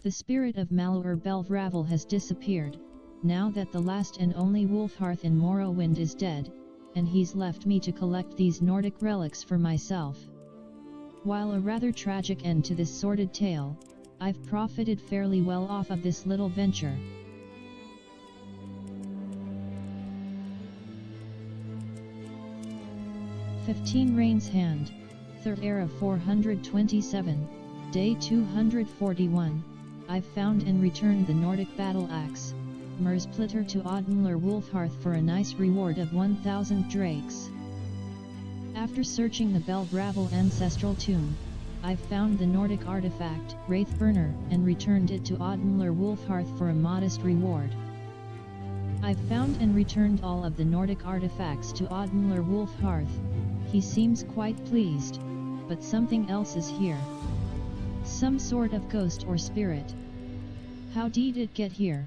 The spirit of MWSE-Lua has disappeared, now that the last and only Wolfhearth in Morrowind is dead, and he's left me to collect these Nordic relics for myself. While a rather tragic end to this sordid tale, I've profited fairly well off of this little venture. "15 Rain's Hand", 3rd era 427, day 241, I've found and returned the Nordic battle axe, Mersplitter to Oddenler Wolfhearth for a nice reward of 1000 drakes. After searching the Belvravel ancestral tomb, I've found the Nordic artifact, Wraithburner, and returned it to Oddenler Wolfhearth for a modest reward. I've found and returned all of the Nordic artifacts to Oddenler Wolfhearth. He seems quite pleased, but something else is here. Some sort of ghost or spirit. How did it get here?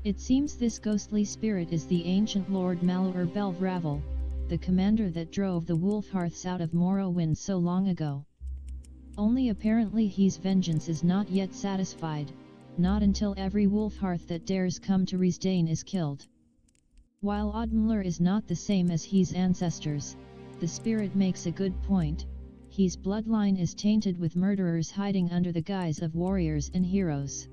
It seems this ghostly spirit is the ancient Lord Belvravel, the commander that drove the Wolfhearths out of Morrowind so long ago. Only apparently his vengeance is not yet satisfied, not until every Wolfhearth that dares come to Riesdane is killed. While Oddenler is not the same as his ancestors, the spirit makes a good point. His bloodline is tainted with murderers hiding under the guise of warriors and heroes.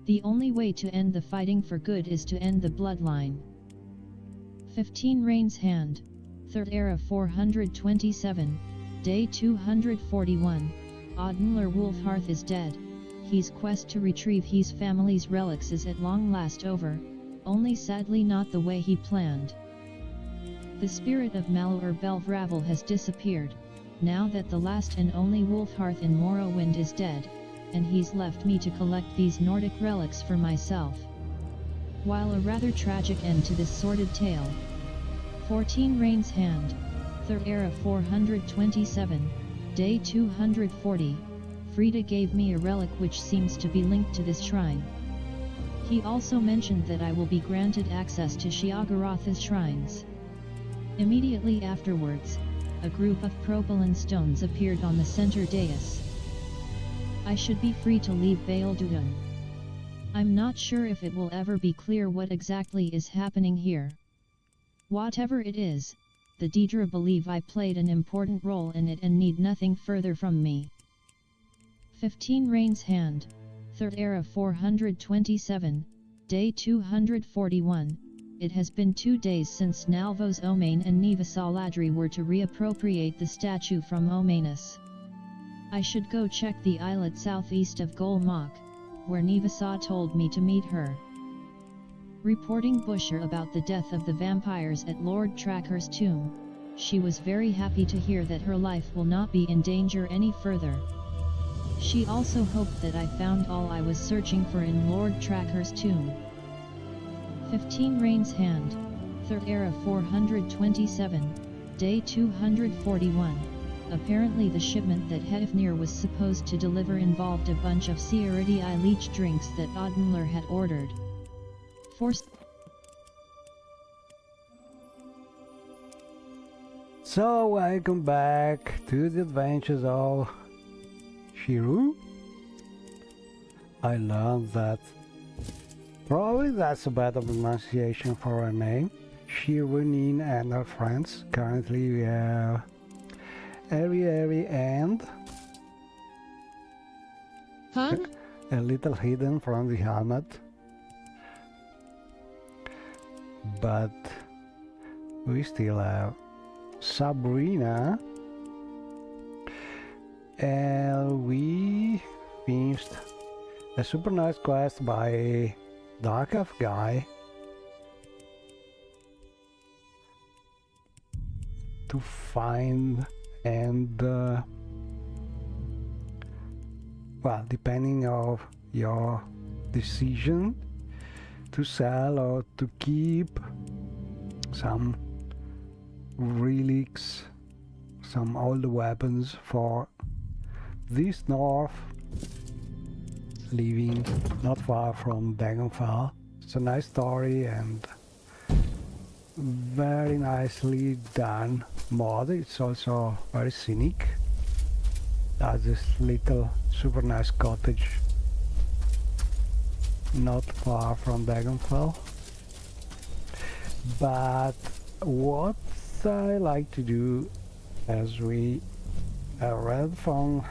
The only way to end the fighting for good is to end the bloodline. 15 Rain's Hand, 3rd era 427, day 241, Oddenler Wolfhearth is dead. His quest to retrieve his family's relics is at long last over, only sadly not the way he planned. The spirit of Belvravel has disappeared, now that the last and only Wolfhearth in Morrowind is dead, and he's left me to collect these Nordic relics for myself. While a rather tragic end to this sordid tale. 14 Rain's Hand, 3rd era 427, day 240, Frida gave me a relic which seems to be linked to this shrine. He also mentioned that I will be granted access to Sheogorath's shrines. Immediately afterwards, a group of propylene stones appeared on the center dais. I should be free to leave Baeldudun. I'm not sure if it will ever be clear what exactly is happening here. Whatever it is, the Daedra believe I played an important role in it and need nothing further from me. 15 Rain's Hand, 3rd era 427, day 241, it has been 2 days since Nalvos Omain and Nivasaladri were to reappropriate the statue from Omanus. I should go check the islet southeast of Golmok, where Nivasa told me to meet her. Reporting Busher about the death of the vampires at Lord Tracker's tomb, she was very happy to hear that her life will not be in danger any further. She also hoped that I found all I was searching for in Lord Tracker's tomb. 15 Rain's Hand, 3rd era 427, day 241. Apparently the shipment that Hedifnir was supposed to deliver involved a bunch of Seiridi leech drinks that Oddenler had ordered. So welcome back to the adventures of Shiru. I learned that probably that's a better pronunciation for her name. Shirunin and her friends. Currently we have Ari and a little hidden from the helmet, but we still have Sabrina, and we finished a super nice quest by Dark Elf guy to find and well, depending of your decision to sell or to keep some relics, some old weapons for this north, living not far from Dagonfell. It's a nice story and very nicely done mod. It's also very scenic. That's this little super nice cottage not far from Dragonfell. But what I like to do, as we read from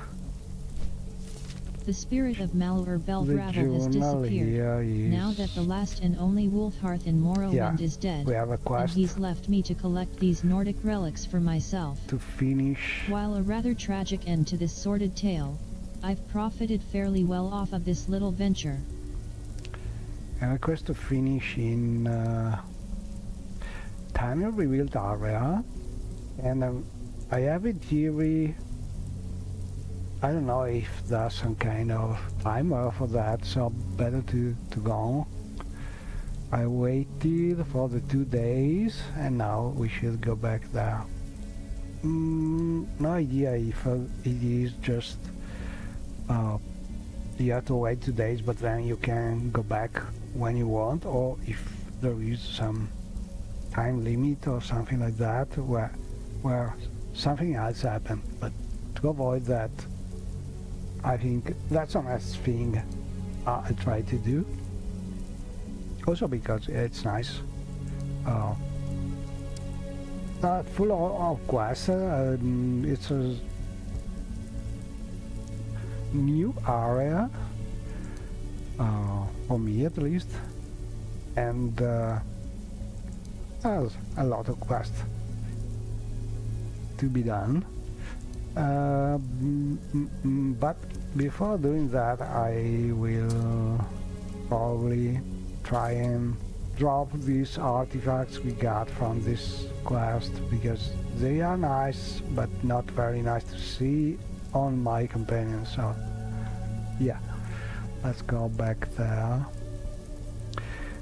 the spirit of Malur Belgravel has disappeared. Now that the last and only Wolfhearth in Morrowind is dead, we have a quest and he's left me to collect these Nordic relics for myself. To finish. While a rather tragic end to this sordid tale, I've profited fairly well off of this little venture. And a quest to finish in tiny revealed area, and I have a theory. I don't know if there's some kind of timer for that, so better to go. I waited for the 2 days and now we should go back there. No idea if it is just you have to wait 2 days but then you can go back when you want, or if there is some time limit or something like that where something else happened. But to avoid that, I think that's a nice thing I try to do. Also because it's nice. Full of quests. It's a new area, for me at least, and there's a lot of quests to be done. But before doing that, I will probably try and drop these artifacts we got from this quest, because they are nice but not very nice to see on my companion. So yeah, let's go back there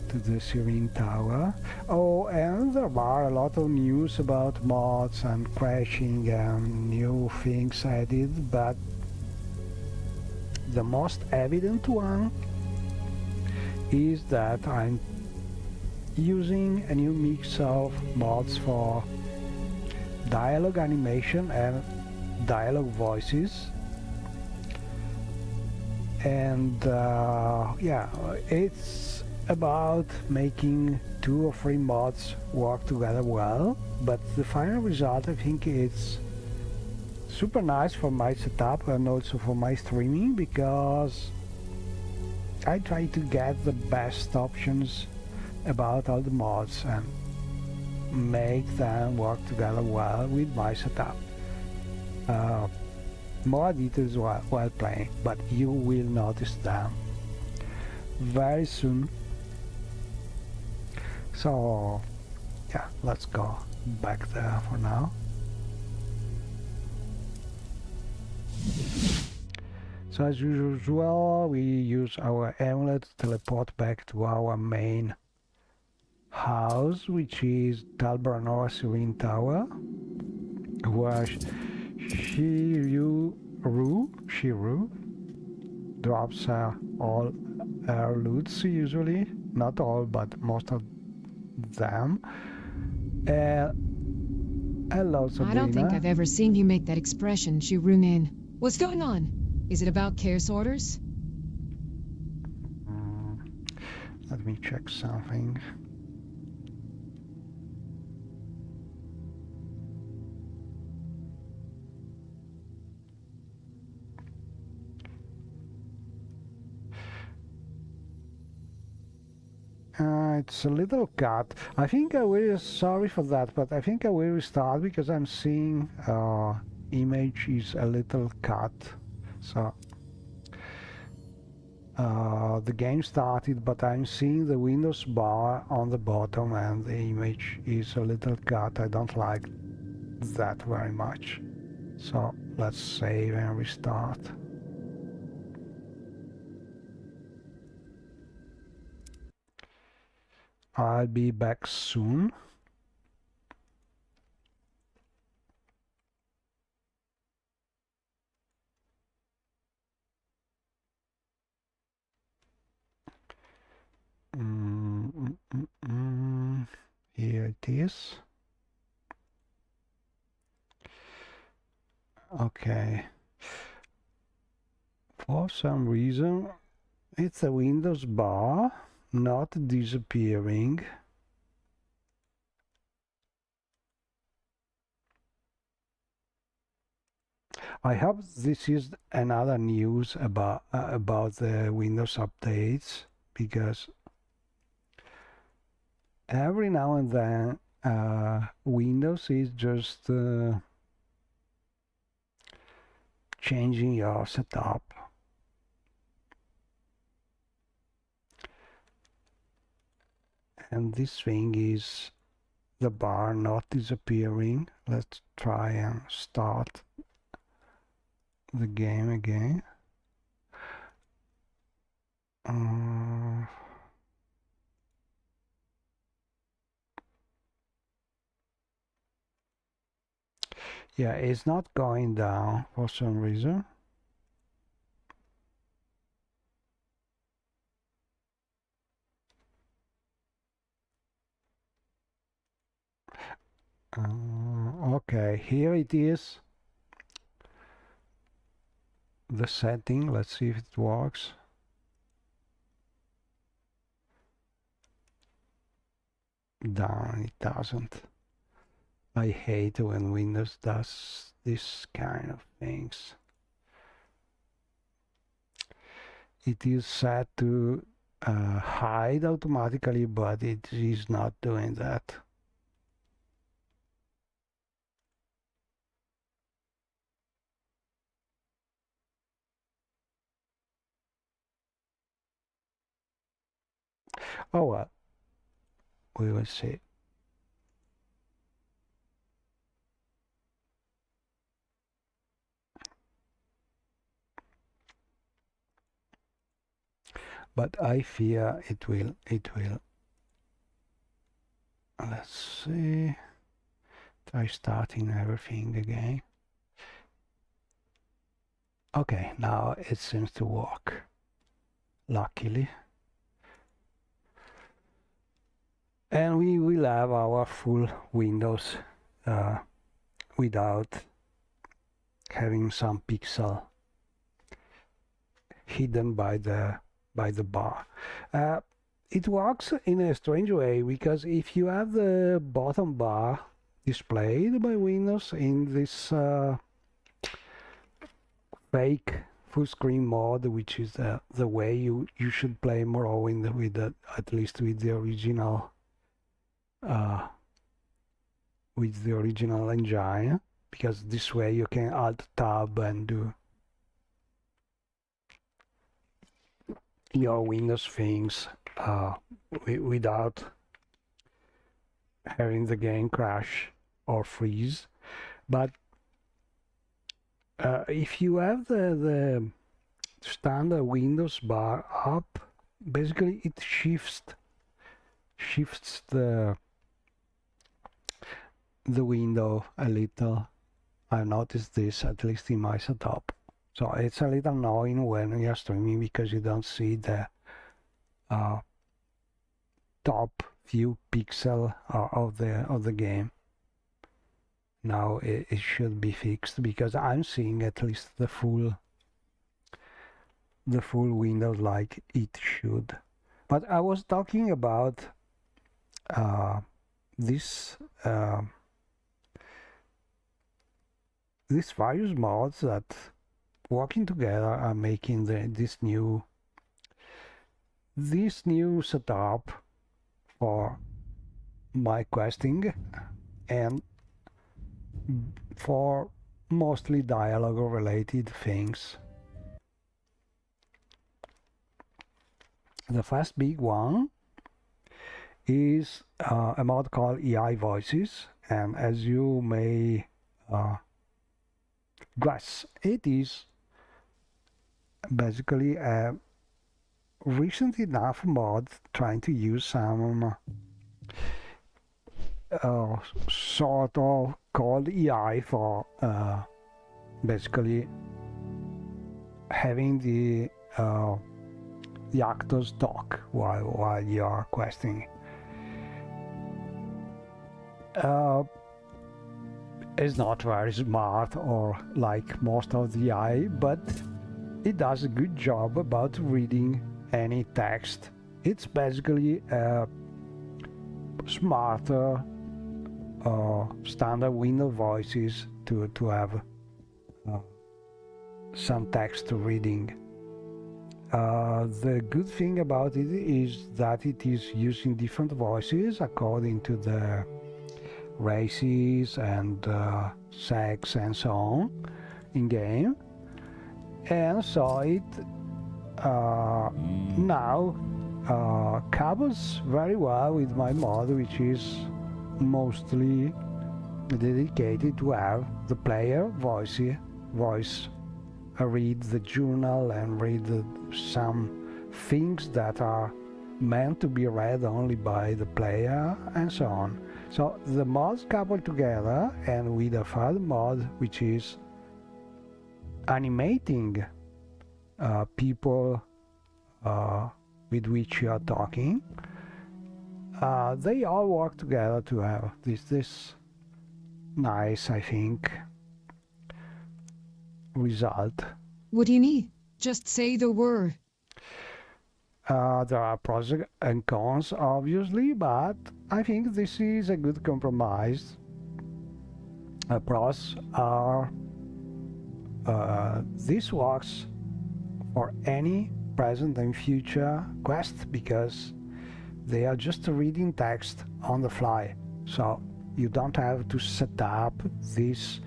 to the Serene Tower. Oh, and there are a lot of news about mods and crashing and new things added, but the most evident one is that I'm using a new mix of mods for dialogue animation and dialogue voices, and yeah, it's about making 2 or 3 mods work together well, but the final result, I think it's super nice for my setup and also for my streaming, because I try to get the best options about all the mods and make them work together well with my setup. More details while playing, but you will notice them very soon. So yeah, let's go back there for now. So as usual, we use our amulet to teleport back to our main house, which is Talbranor Serene Tower, where Shiru drops all her loots, usually. Not all, but most of them. Hello, Sabrina. I don't think I've ever seen you make that expression, Shirunin. What's going on? Is it about chaos orders? Let me check something. It's a little cut. I think I will, sorry for that, but I think I will restart because I'm seeing image is a little cut. So the game started, but I'm seeing the Windows bar on the bottom and the image is a little cut. I don't like that very much. So let's save and restart. I'll be back soon. Here it is. Okay. For some reason, It's a Windows bar, not disappearing. I hope this is another news about the Windows updates, because every now and then Windows is just changing your setup. And this thing is the bar not disappearing. Let's try and start the game again. Yeah, it's not going down for some reason. Okay, here it is. The setting, let's see if it works. Down, it doesn't. I hate when Windows does this kind of things. It is set to hide automatically, but it is not doing that. Oh well, we will see. But I fear it will. Let's see. Try starting everything again. Okay, now it seems to work. Luckily. And we will have our full Windows without having some pixel hidden by the bar. It works in a strange way, because if you have the bottom bar displayed by Windows in this fake full screen mode, which is the way you should play Morrowind with at least with the original engine, because this way you can alt tab and do your Windows things without having the game crash or freeze. But if you have the standard Windows bar up, basically it shifts the window a little. I've noticed this, at least in my setup. So it's a little annoying when you're streaming, because you don't see the top few pixels of the game. Now it should be fixed, because I'm seeing at least the full Windows like it should. But I was talking about these various mods that working together are making this new setup for my questing and for mostly dialogue related things. The first big one is a mod called AI Voices, and as you may guess, it is basically a recent enough mod trying to use some sort of called AI for basically having the actors talk while you are questing. It's not very smart or like most of the AI, but it does a good job about reading any text. It's basically a smarter standard Windows voices to have some text reading. The good thing about it is that it is using different voices according to the races and sex and so on in game, and so it now couples very well with my mod, which is mostly dedicated to have the player voice read the journal and read some things that are meant to be read only by the player and so on. So the mods coupled together, and with a third mod which is animating people with which you are talking, they all work together to have this nice, I think, result. What do you need? Just say the word. There are pros and cons, obviously, but I think this is a good compromise. Pros are this works for any present and future quest because they are just reading text on the fly, so you don't have to set up these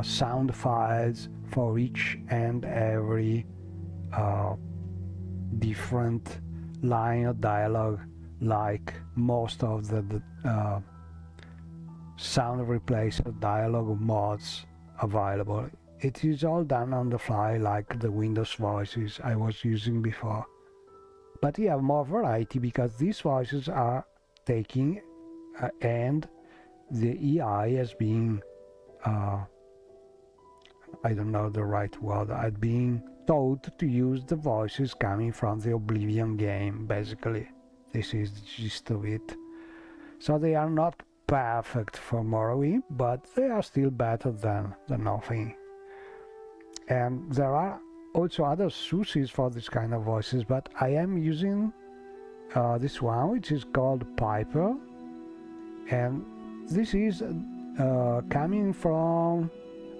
sound files for each and every different line of dialogue like most of the sound replacer dialogue mods available. It is all done on the fly like the Windows voices I was using before. But you have more variety because these voices are taking and the AI has been I don't know the right word, I've been taught to use the voices coming from the Oblivion game, basically. This is the gist of it. So they are not perfect for Morrowind, but they are still better than nothing. And there are also other sources for this kind of voices, but I am using this one, which is called Piper, and this is coming from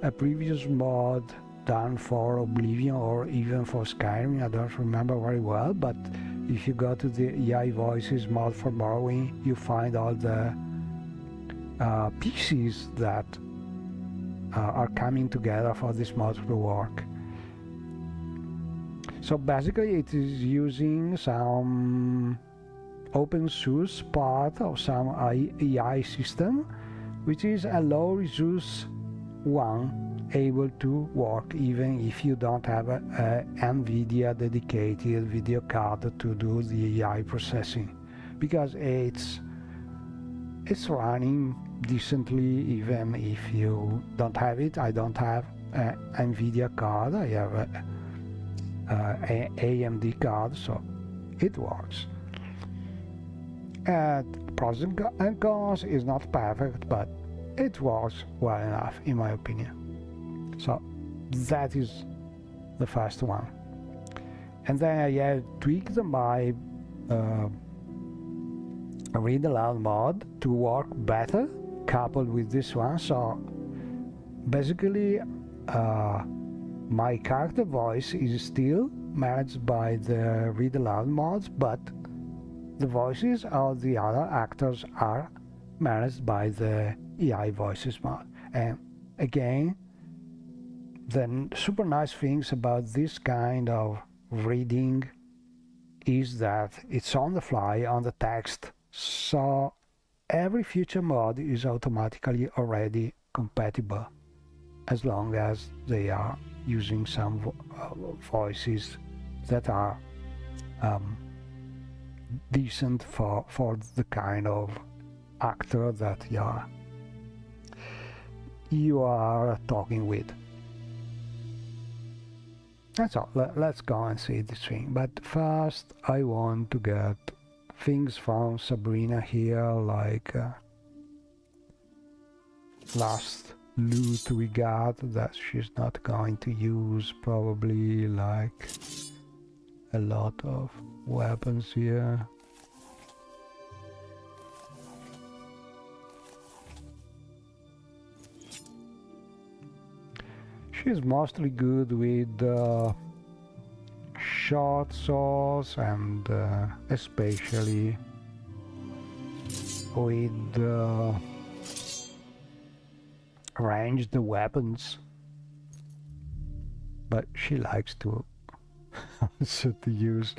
a previous mod done for Oblivion or even for Skyrim, I don't remember very well, but if you go to the AI Voices mod for Morrowind, you find all the pieces that are coming together for this mod to work. So basically it is using some open source part of some AI system, which is a low resource one, able to work even if you don't have a NVIDIA dedicated video card to do the AI processing, because it's running decently even if you don't have it. I don't have an NVIDIA card, I have a AMD card, so it works. Pros and cons is not perfect, but it works well enough in my opinion. So that is the first one. And then I have tweaked my read aloud mod to work better coupled with this one. So basically my character voice is still managed by the read aloud mods, but the voices of the other actors are managed by the AI Voices mod. And again, the super nice things about this kind of reading is that it's on the fly, on the text, so every future mod is automatically already compatible as long as they are using some voices that are decent for the kind of actor that you are talking with. That's all. Let's go and see this thing. But first I want to get things from Sabrina here, like last loot we got that she's not going to use probably, like a lot of weapons here. She's mostly good with short swords and especially with ranged weapons, but she likes to also to use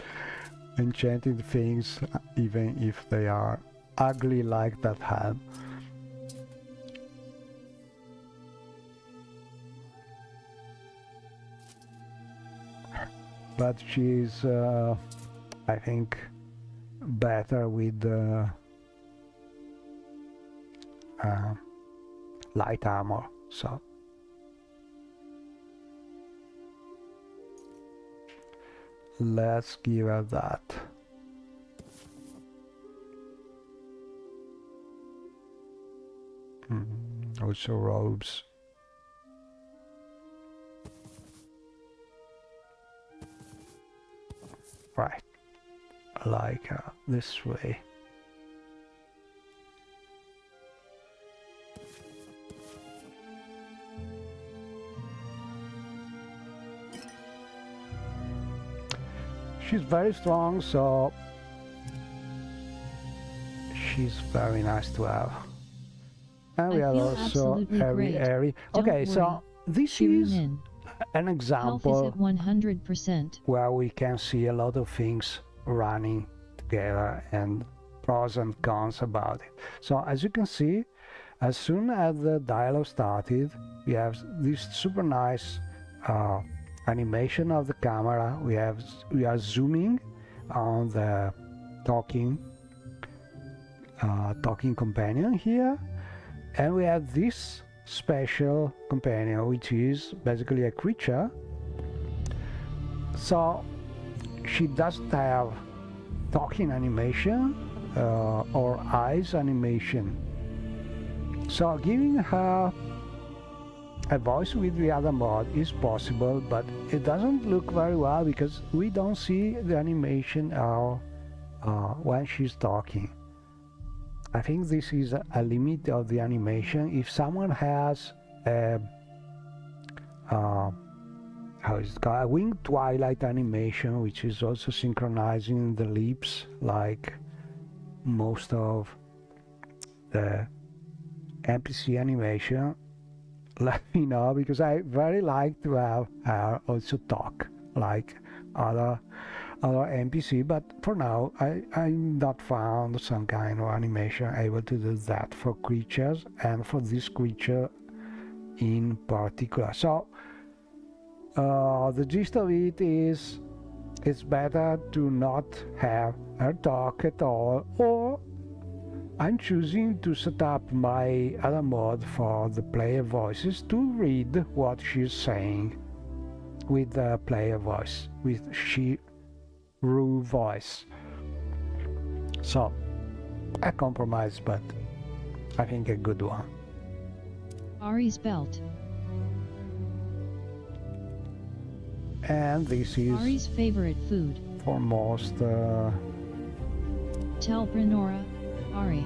enchanted things even if they are ugly like that hand. But she's I think better with light armor, so let's give her that. Also robes. Right, like this way. She's very strong, so she's very nice to have. And we are also airy. Okay, so this is an example at 100%. where we can see a lot of things running together and pros and cons about it. So as you can see, as soon as the dialogue started, we have this super nice animation of the camera. We are zooming on the talking companion here, and we have this special companion, which is basically a creature. So she doesn't have talking animation or eyes animation. So giving her a voice with the other mod is possible, but it doesn't look very well because we don't see the animation when she's talking. I think this is a limit of the animation. If someone has a how is it called, a winged twilight animation, which is also synchronizing the lips like most of the NPC animation, let me know, because I very like to have her also talk like other NPC, but for now I not found some kind of animation able to do that for creatures and for this creature in particular. So the gist of it is it's better to not have her talk at all, or I'm choosing to set up my other mod for the player voices to read what she's saying with the player voice, with Ru voice. So a compromise, but I think a good one. Ari's belt. And this is Ari's favorite food. for most Tell Brenora, Ari.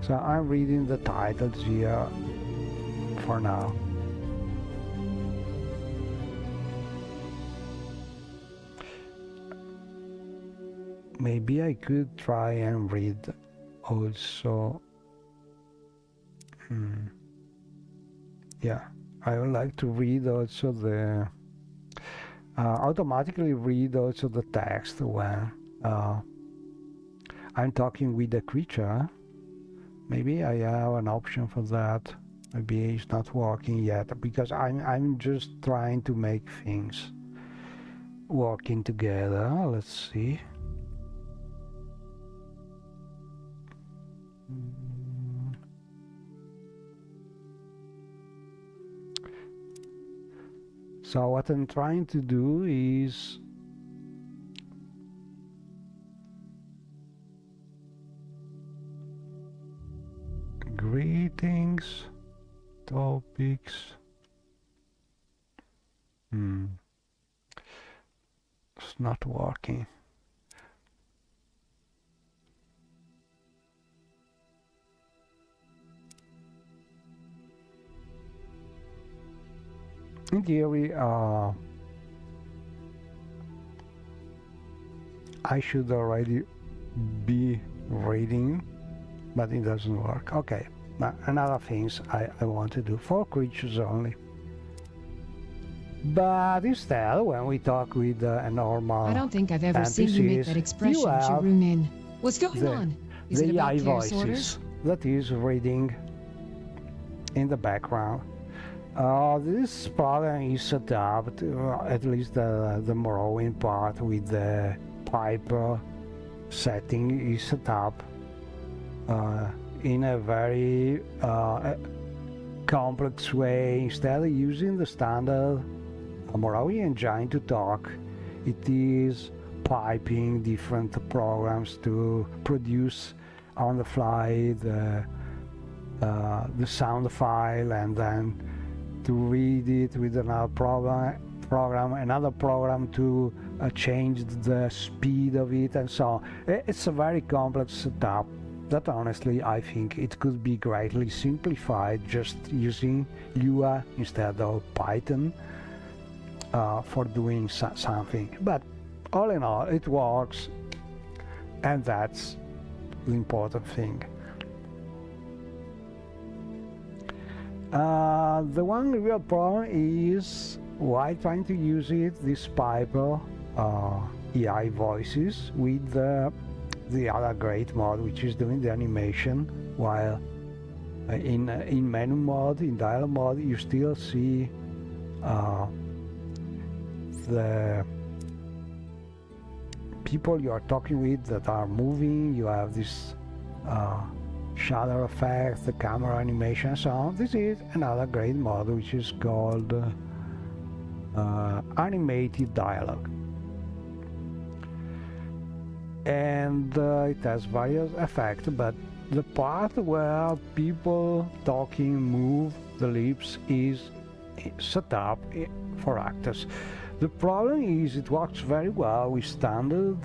so I'm reading the titles here for now. Maybe I could try and read also. Yeah, I would like to read also the automatically read also the text when I'm talking with the creature. Maybe I have an option for that. Maybe it's not working yet because I'm just trying to make things working together. Let's see. So what I'm trying to do is greetings, topics, not working. In theory, I should already be reading, but it doesn't work. Okay, now another things I want to do for creatures only. But instead, when we talk with a normal I don't think I've ever seen you make that expression, Shirunin. What's going on? Is it about AI chaos voices orders? that is reading in the background. This program is set up to, at least the Morrowind part with the pipe setting is set up in a very complex way. Instead of using the standard Morrowind engine to talk, it is piping different programs to produce on the fly the sound file, and then to read it with another another program to change the speed of it, and so on. It's a very complex setup that honestly I think it could be greatly simplified just using Lua instead of Python for doing something. But all in all, it works, and that's the important thing. The one real problem is while trying to use it, this Piper AI voices with the other great mod, which is doing the animation, while in menu mode, in dialogue mode, you still see the people you are talking with that are moving. You have this shadow effect, the camera animation, and so on. This is another great mod which is called animated dialogue, and it has various effects, but the part where people talking move the lips is set up for actors. The problem is it works very well with standard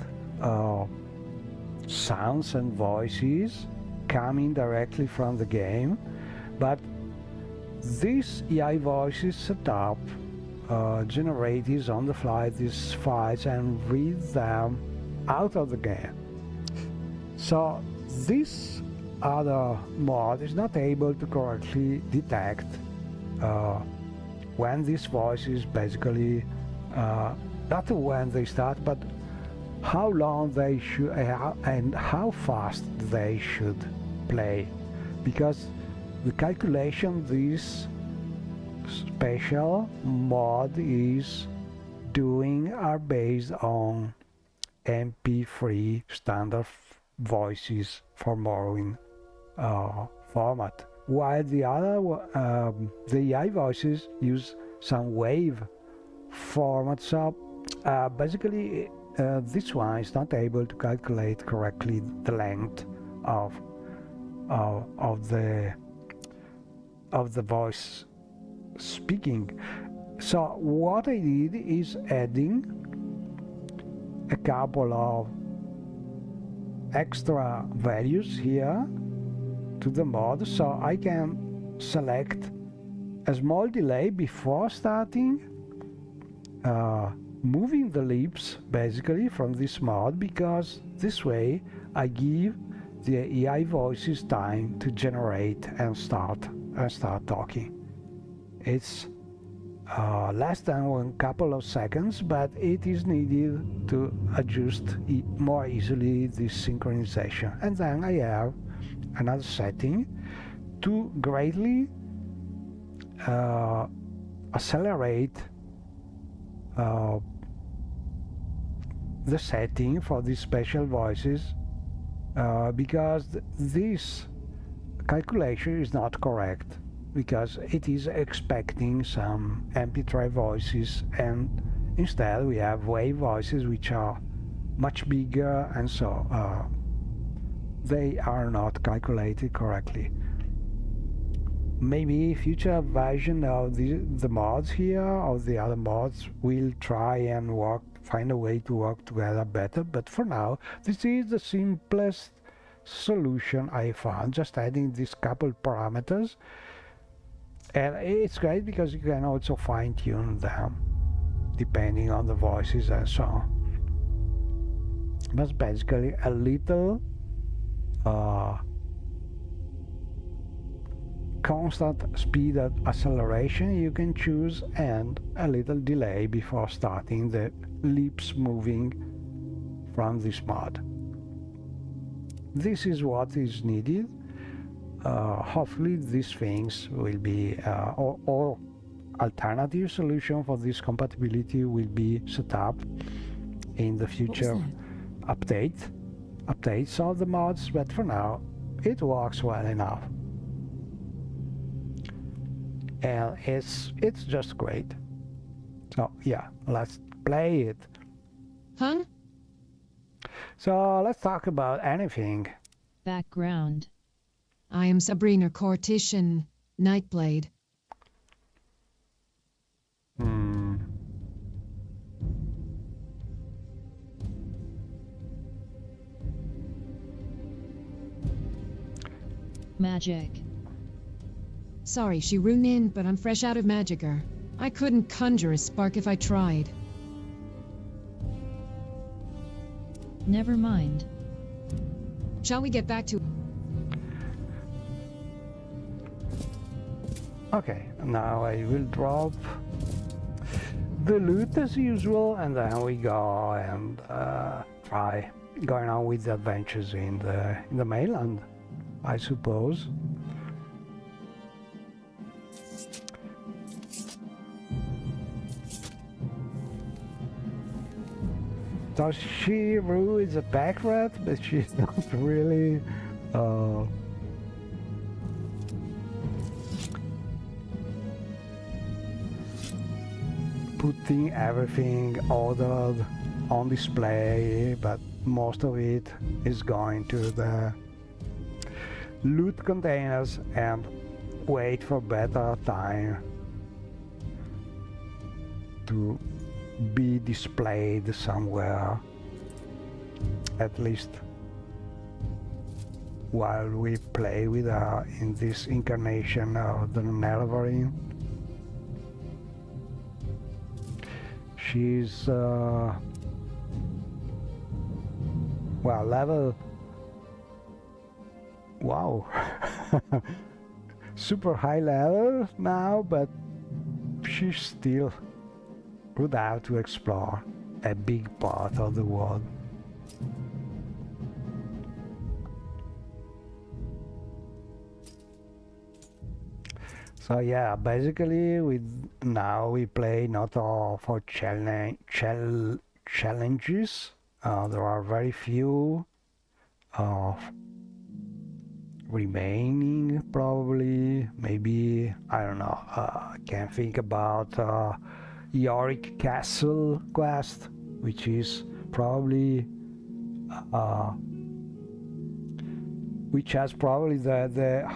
sounds and voices coming directly from the game, but this AI voices set up generates on the fly these files and reads them out of the game. So this other mod is not able to correctly detect when these voices basically not when they start, but how long they should and how fast they should play, because the calculation this special mod is doing are based on MP3 standard voices for Morrowind format, while the other the AI voices use some wave format. So basically this one is not able to calculate correctly the length of the voice speaking. So what I did is adding a couple of extra values here to the mod, so I can select a small delay before starting moving the lips basically from this mod, because this way I give the AI voices time to generate and start talking. It's less than one couple of seconds, but it is needed to adjust more easily this synchronization. And then I have another setting to greatly accelerate the setting for these special voices, because this calculation is not correct, because it is expecting some MP3 voices, and instead we have wave voices which are much bigger, and so they are not calculated correctly. Maybe future version of the mods here, or the other mods, will try and work find a way to work together better, but for now this is the simplest solution I found, just adding these couple parameters. And it's great because you can also fine-tune them depending on the voices and so on. But basically a little constant speed acceleration you can choose, and a little delay before starting the leaps moving from this mod. This is what is needed. Hopefully these things will be or alternative solution for this compatibility will be set up in the future updates of the mods, but for now it works well enough, and it's just great. So yeah, let's play it. Huh? So let's talk about anything. Background. I am Sabrina Cortition, Nightblade. Magic. Sorry, she ruined in, but I'm fresh out of Magicka. I couldn't conjure a spark if I tried. Never mind. Shall we get back to... Okay, now I will drop the loot as usual, and then we go and try going on with the adventures in the mainland, I suppose. So She-Ru is a pack rat, but she's not really putting everything ordered on display, but most of it is going to the loot containers and wait for better time to be displayed somewhere, at least while we play with her in this incarnation of the Nerevarine. She's well, level, wow, super high level now, but she's still would have to explore a big part of the world. So yeah, basically now we play not all for challenges. There are very few remaining, probably. Maybe, I don't know, I can think about Yorick Castle quest, which is probably which has probably the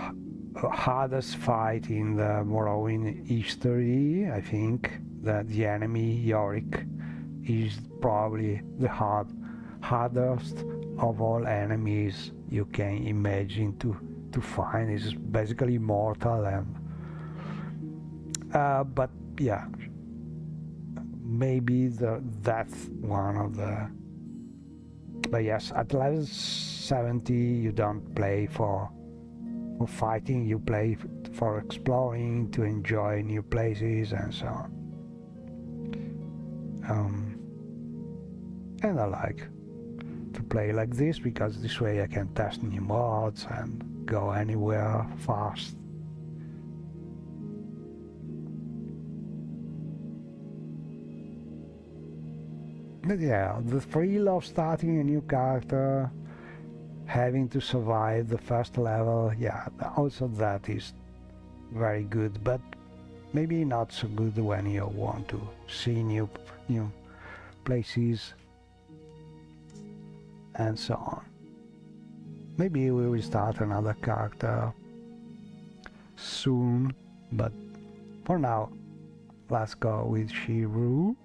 hardest fight in the Morrowind history. I think that the enemy Yorick is probably the hardest of all enemies you can imagine to find. It's basically immortal, and but yeah, maybe that's one of the. But yes, at level 70 you don't play for fighting, you play for exploring, to enjoy new places and so on. And I like to play like this because this way I can test new mods and go anywhere fast. But yeah, the thrill of starting a new character, having to survive the first level, yeah, also that is very good, but maybe not so good when you want to see new places and so on. Maybe we will start another character soon, but for now let's go with She-Ru.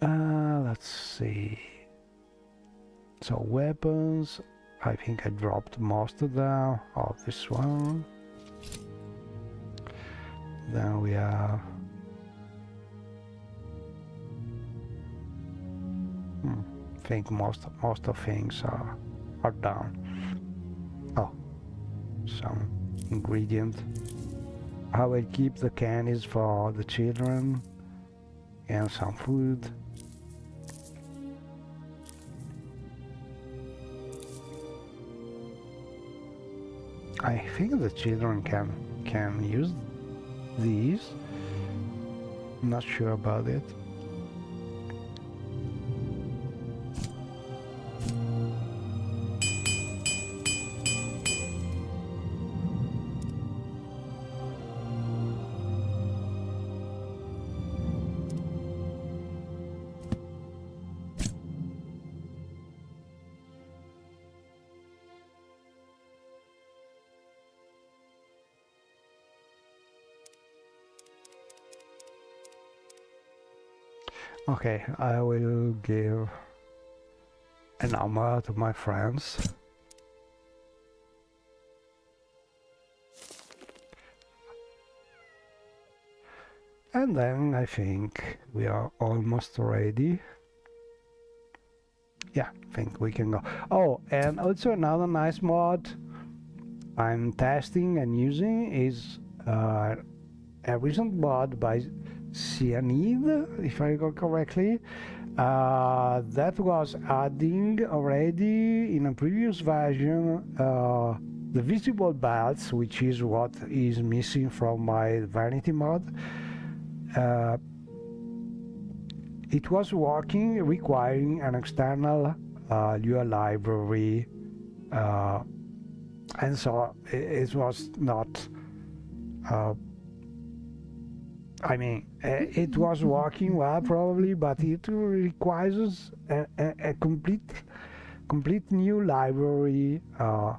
Let's see. So weapons, I think I dropped most of them. Oh, this one. Then we have I think most of things are done. Oh, some ingredient. I will keep the candies for the children and some food. I think the children can use these. Not sure about it. Okay, I will give an armor to my friends. And then I think we are almost ready. Yeah, I think we can go. Oh, and also another nice mod I'm testing and using is a recent mod by Cyanide, if I recall correctly, that was adding already in a previous version the visible belts, which is what is missing from my vanity mod. It was working, requiring an external Lua library, and so it was not I mean, it was working well probably, but it requires a complete new library to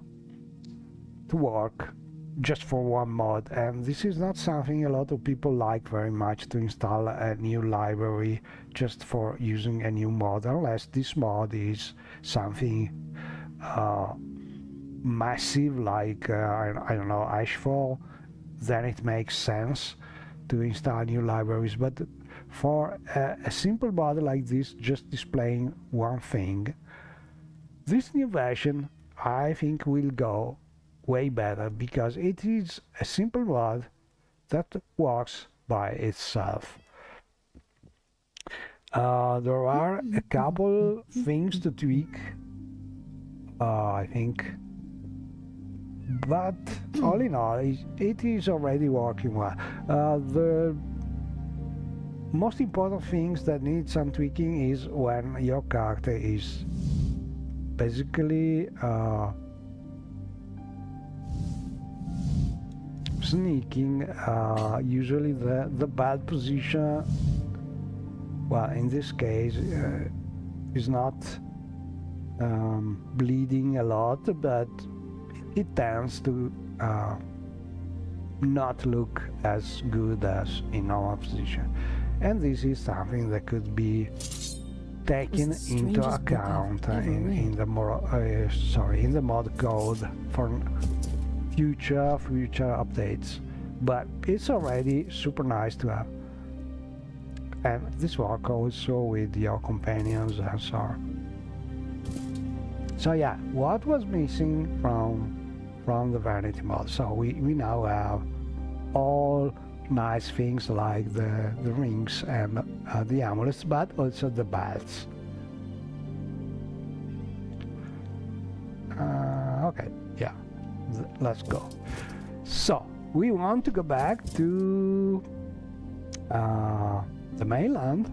work just for one mod, and this is not something a lot of people like very much, to install a new library just for using a new mod, unless this mod is something massive like I don't know, Ashfall, then it makes sense to install new libraries. But for a simple mod like this, just displaying one thing, this new version I think will go way better, because it is a simple mod that works by itself. There are a couple things to tweak, I think, but all in all, it is already working well. The most important things that need some tweaking is when your character is basically sneaking. Usually the bad position, well, in this case, is not bleeding a lot, but it tends to not look as good as in normal position, and this is something that could be taken into account in the mod code for future updates. But it's already super nice to have, and this works also with your companions and so on. So yeah, what was missing from the vanity mod? So we now have all nice things like the rings and the amulets, but also the belts. Okay, yeah, let's go. So we want to go back to the mainland.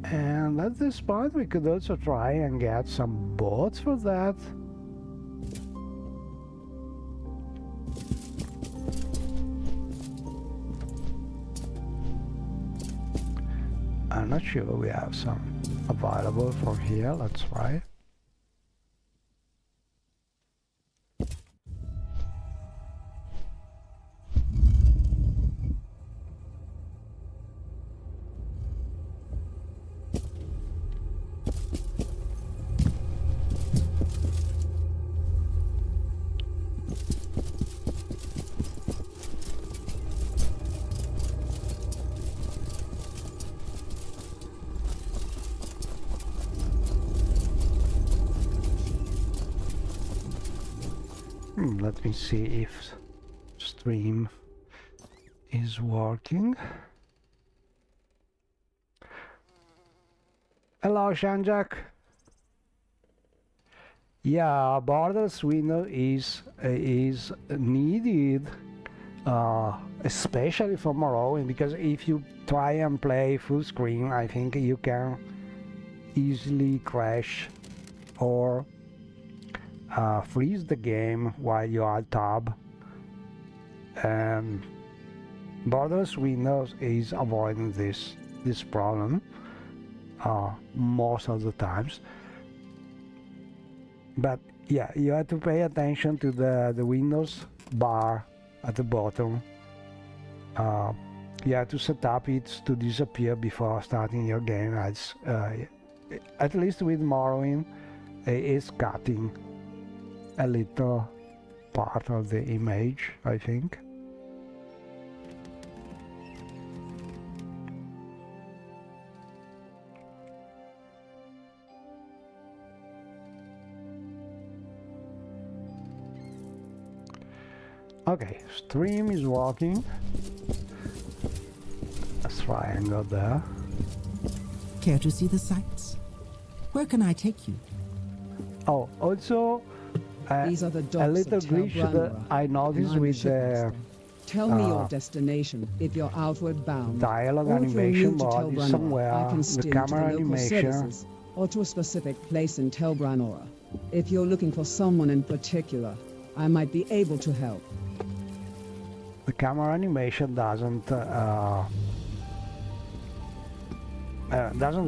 And at this point we could also try and get some boats for that. I'm not sure we have some available from here. Let's try. Let me see if stream is working. Hello, Shanjak. Yeah, borders window is needed, especially for Morrowind, because if you try and play full screen, I think you can easily crash or freeze the game while you are tab. And borders windows is avoiding this problem most of the times. But yeah, you have to pay attention to the Windows bar at the bottom. You have to set up it to disappear before starting your game. It's, at least with Morrowind, it's cutting a little part of the image, I think. Okay, stream is working. Let's try and go there. Care to see the sights? Where can I take you? Oh, also These are the a docks little of glitch that Telbranora, I noticed and I'm with the shipmaster. Tell me your destination if you're outward bound. dialogue Or if you're animation new to mod is Telbranora, somewhere. I can The steer you to camera the local animation. services or to a specific place in Telbranora. If you're looking for someone in particular, I might be able to help. The camera animation doesn't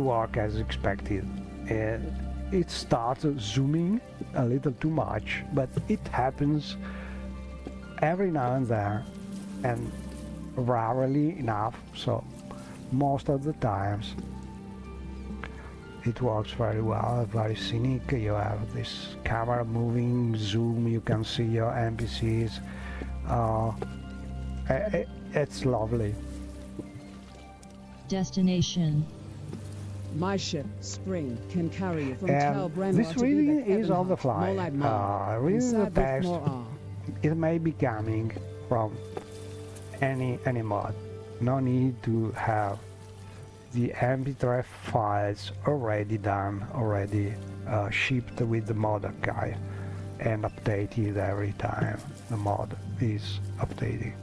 work as expected. It starts zooming a little too much, but it happens every now and then, and rarely enough. So most of the times it works very well, very scenic. You have this camera moving, zoom, you can see your NPCs. It's lovely. Destination. My ship, Spring, can carry you from And Telbranora this to reading Vivek is on the Ebenhart, fly. Molad Mar, Reading the inside text, Bithmor. it may be coming from any mod. No need to have the MP3 files already done, already shipped with the mod archive and updated every time the mod is updating.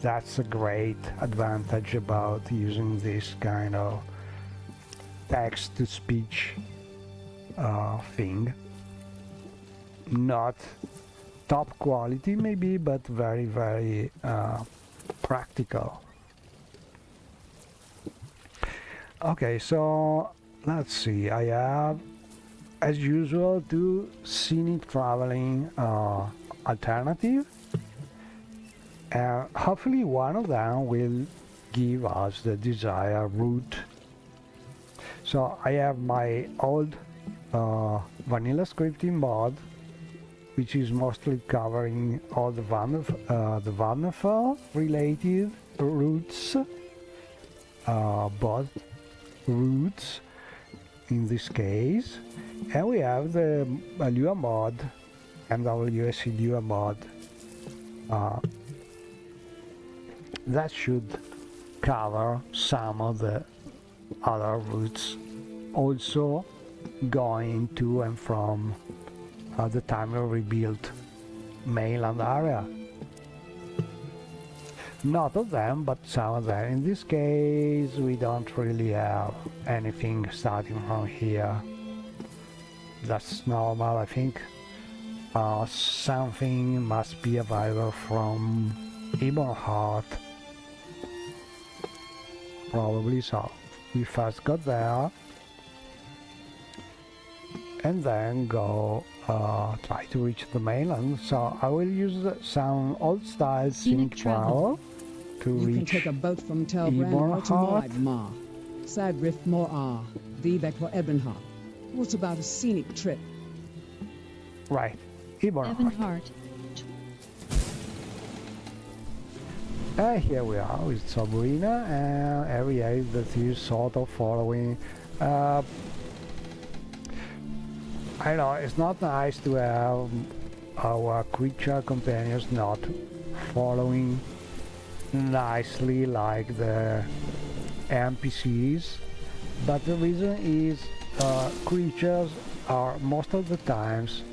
That's a great advantage about using this kind of text-to-speech thing. Not top quality maybe, but very, very practical. Okay, so let's see. I have, as usual, 2 scenic traveling alternative. Hopefully one of them will give us the desired route. So I have my old vanilla scripting mod, which is mostly covering all the Vanderfell related routes, both routes in this case, and we have the Lua mod, MWSE-Lua mod. That should cover some of the other routes, also going to and from the Timer rebuilt mainland area. Not of them, but some of them. In this case, we don't really have anything starting from here. That's normal, I think. Something must be available from Ebenhart. Probably so. We first got there and then go try to reach the mainland. So I will use some old style scenic travel to You can reach take a boat from Telbranora to Ebenhart. Molad Mar, Sadrif Mor Vivek or Ebenhart. What about a scenic trip? Right, Ebenhart. Ebenhart. Here we are with Sabrina and area that is sort of following. I know it's not nice to have our creature companions not following nicely like the NPCs, but the reason is creatures are most of the times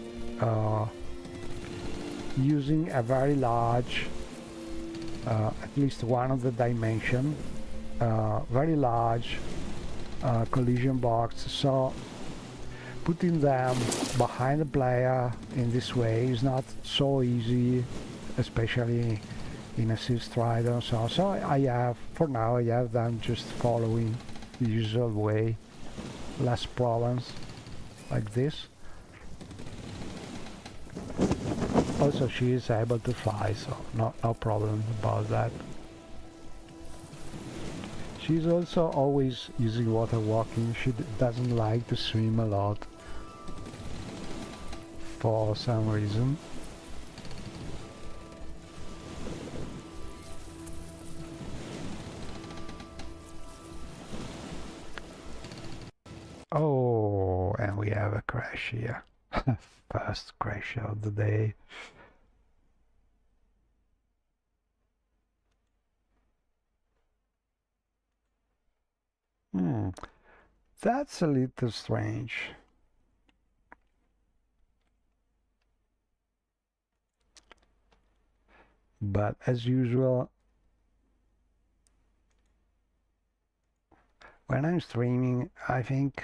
using a very large, at least one of the dimension, very large collision box, so putting them behind the player in this way is not so easy, especially in a Sea Strider. So I have, for now, I have them just following the usual way, less problems like this. Also, she is able to fly, so no problem about that. She's also always using water walking. She doesn't like to swim a lot for some reason. Oh, and we have a crash here. First crash of the day. That's a little strange. But as usual, when I'm streaming, I think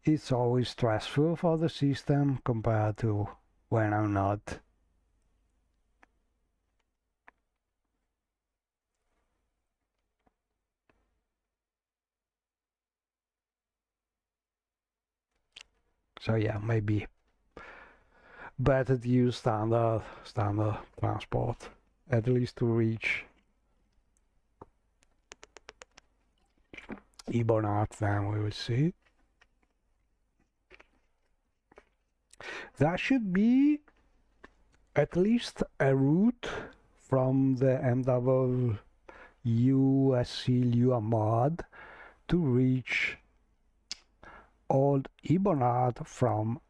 it's always stressful for the system compared to when I'm not. So yeah, maybe better to use standard transport, at least to reach Ibonat, then we will see. There should be at least a route from the MWSE-Lua mod to reach Old Ibonat from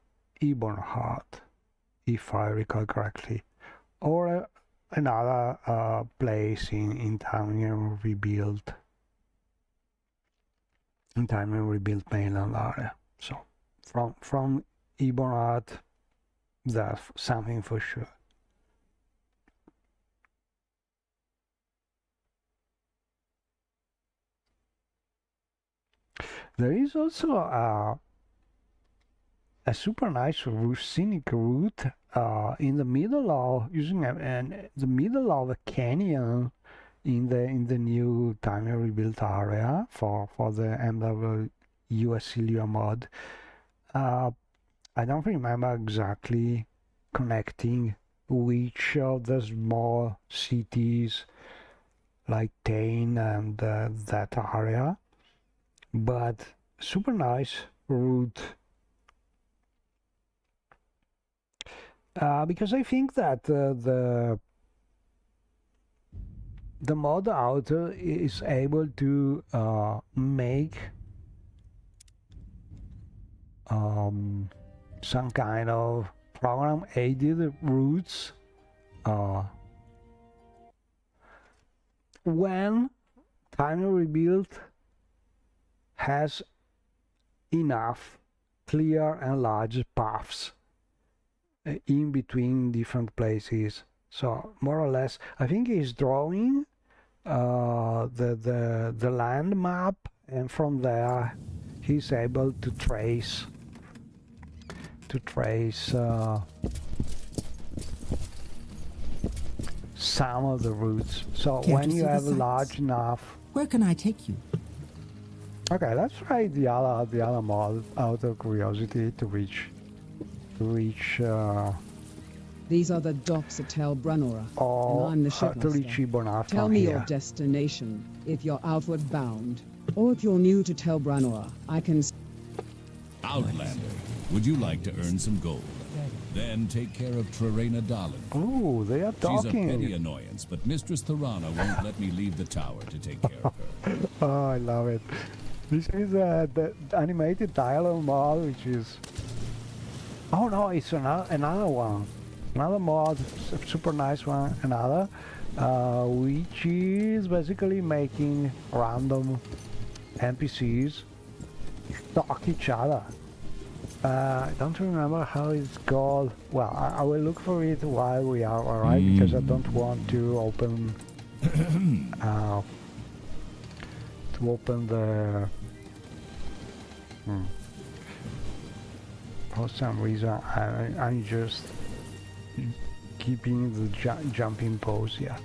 Ibonat, if I recall correctly, or another place in Time and Rebuild, mainland area. So from Ibonat, that's something for sure. There is also a super nice scenic route in the middle of the middle of a canyon in the new Time and Rebuild area for the MWSE-Lua mod. I don't remember exactly connecting which of the small cities like Tain and that area, but super nice route. Because I think that the mod author is able to make some kind of program aided routes when Time and Rebuild has enough clear and large paths in between different places. So more or less, I think he's drawing the land map, and from there he's able to trace some of the routes. So when you have large enough. Where can I take you? Okay, let's try the other mod out of curiosity to reach. These are the docks at Tel Brunora, and I'm the shipmaster. Tell me your destination, if you're outward bound, or if you're new to Tel Brunora. I can... Outlander, would you like to earn some gold? Then take care of Trarena Dahlin. Oh, they are talking. She's a petty annoyance, but Mistress Tharana won't let me leave the tower to take care of her. Oh, I love it. This is the animated dialogue mod, which is Oh no, it's another one. Another mod, super nice one, another, which is basically making random NPCs talk each other. I don't remember how it's called. Well, I will look for it while we are alright, because I don't want to open the for some reason I'm just keeping the jumping pose. Yeah.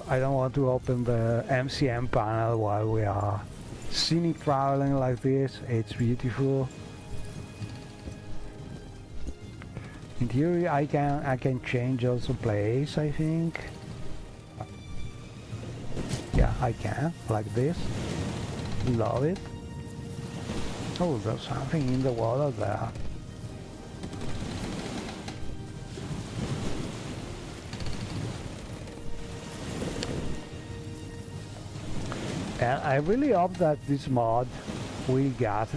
I don't want to open the MCM panel while we are scenic traveling like this. It's beautiful. In theory, I can change also place, I think. Yeah, I can, like this. Love it. Oh, there's something in the water there. And I really hope that this mod will get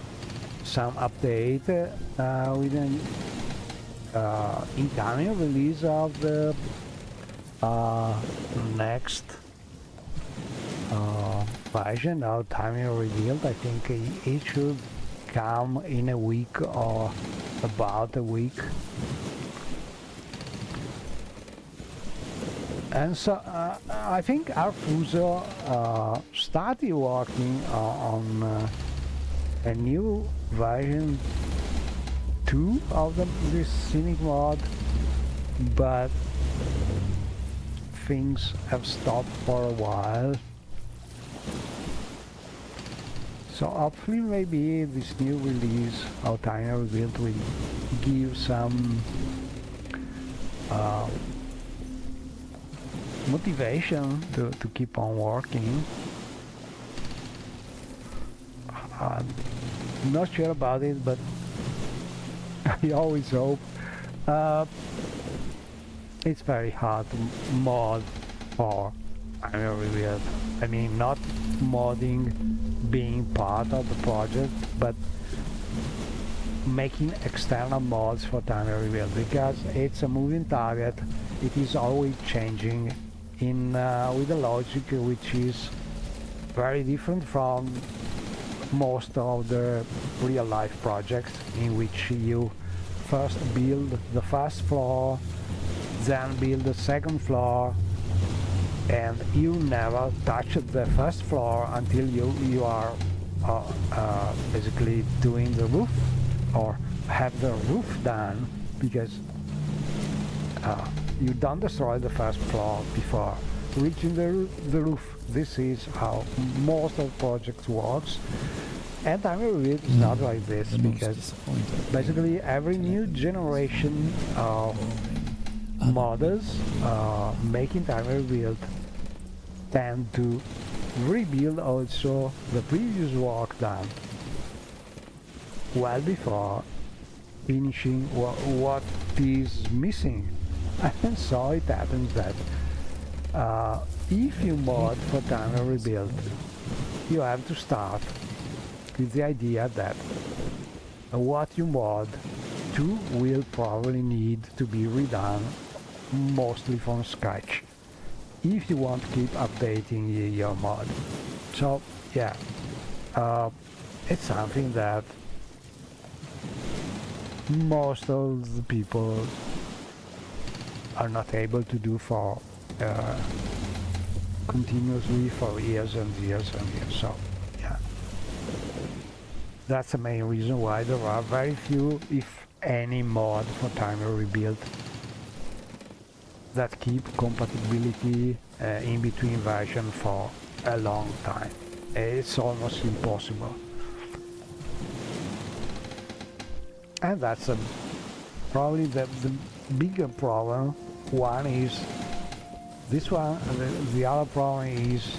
some update with an incoming release of the next version of Timing Revealed. I think it should come in a week or about a week. And so I think Arfuso started working on a new version 2 of this scenic mod, but things have stopped for a while. So hopefully maybe this new release of Tiny Rebuild will give some motivation to keep on working. I'm not sure about it, but I always hope. It's very hard to mod for Tiny Rebuild. I mean, not modding being part of the project, but making external mods for Tiny Rebuild, because it's a moving target. It is always changing in with a logic which is very different from most of the real-life projects, in which you first build the first floor, then build the second floor, and you never touch the first floor until you are basically doing the roof or have the roof done, because you don't destroy the first floor before reaching the roof. This is how most of projects works, and Time Revealed is not like this, because basically every new generation of modders making Time Revealed tend to rebuild also the previous work done well before finishing what is missing. And so it happens that if you mod for Time Rebuild, you have to start with the idea that what you mod to will probably need to be redone mostly from scratch if you want to keep updating your mod. So yeah, it's something that most of the people are not able to do for continuously for years and years and years. So yeah, that's the main reason why there are very few, if any, mod for Time Rebuild that keep compatibility in between versions for a long time. It's almost impossible, and that's probably the bigger problem. One is this one, the other problem is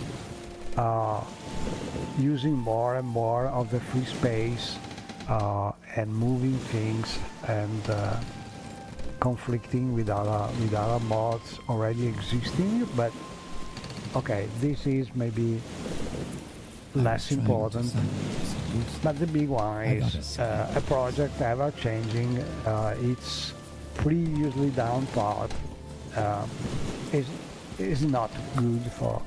using more and more of the free space and moving things and conflicting with other mods already existing, but okay, this is maybe less important, but the big one is a project ever changing. Its previously down part is not good for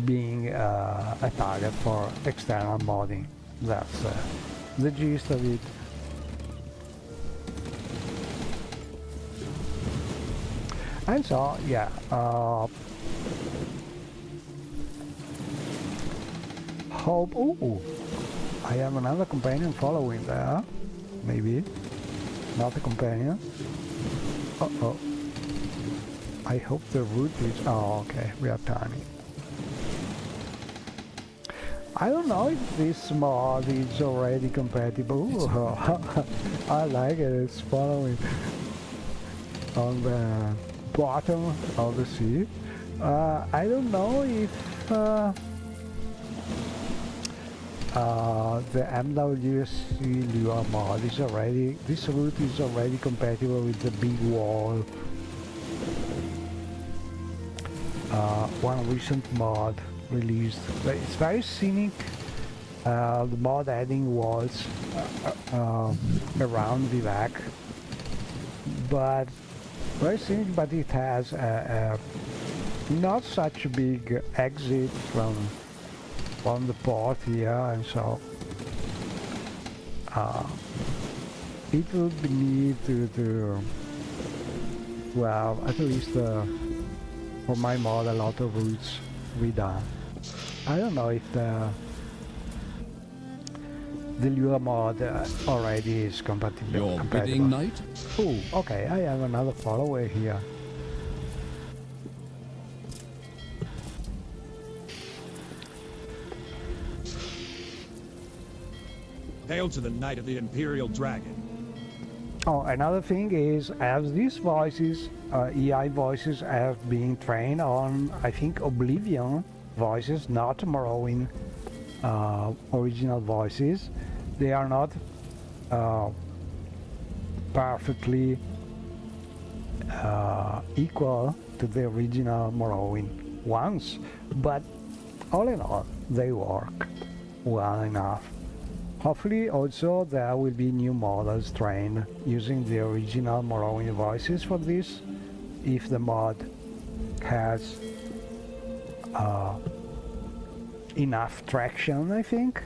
being a target for external modding. That's the gist of it. And so, yeah, hope. Ooh, I have another companion following there. Maybe not a companion. Uh-oh. I hope the route is. Oh, okay, we are tiny. I don't know if this mod is already compatible. I like it. It's following on the bottom of the sea. I don't know if the MWSE-Lua mod is already, this route is already compatible with the big wall. One recent mod released. It's very scenic. The mod adding walls around Vivac, but very scenic. But it has not such a big exit from the port here, and so it would be need to well, at least for my mod, a lot of routes redone. I don't know if the Lua mod already is compatible. Your bidding knight? Oh, okay, I have another follower here. Hail to the Knight of the Imperial Dragon. Oh, another thing is, as these voices, AI voices, have been trained on, I think, Oblivion voices, not Morrowind original voices. They are not perfectly equal to the original Morrowind ones, but all in all, they work well enough. Hopefully also there will be new models trained using the original Morrowind voices for this, if the mod has enough traction, I think.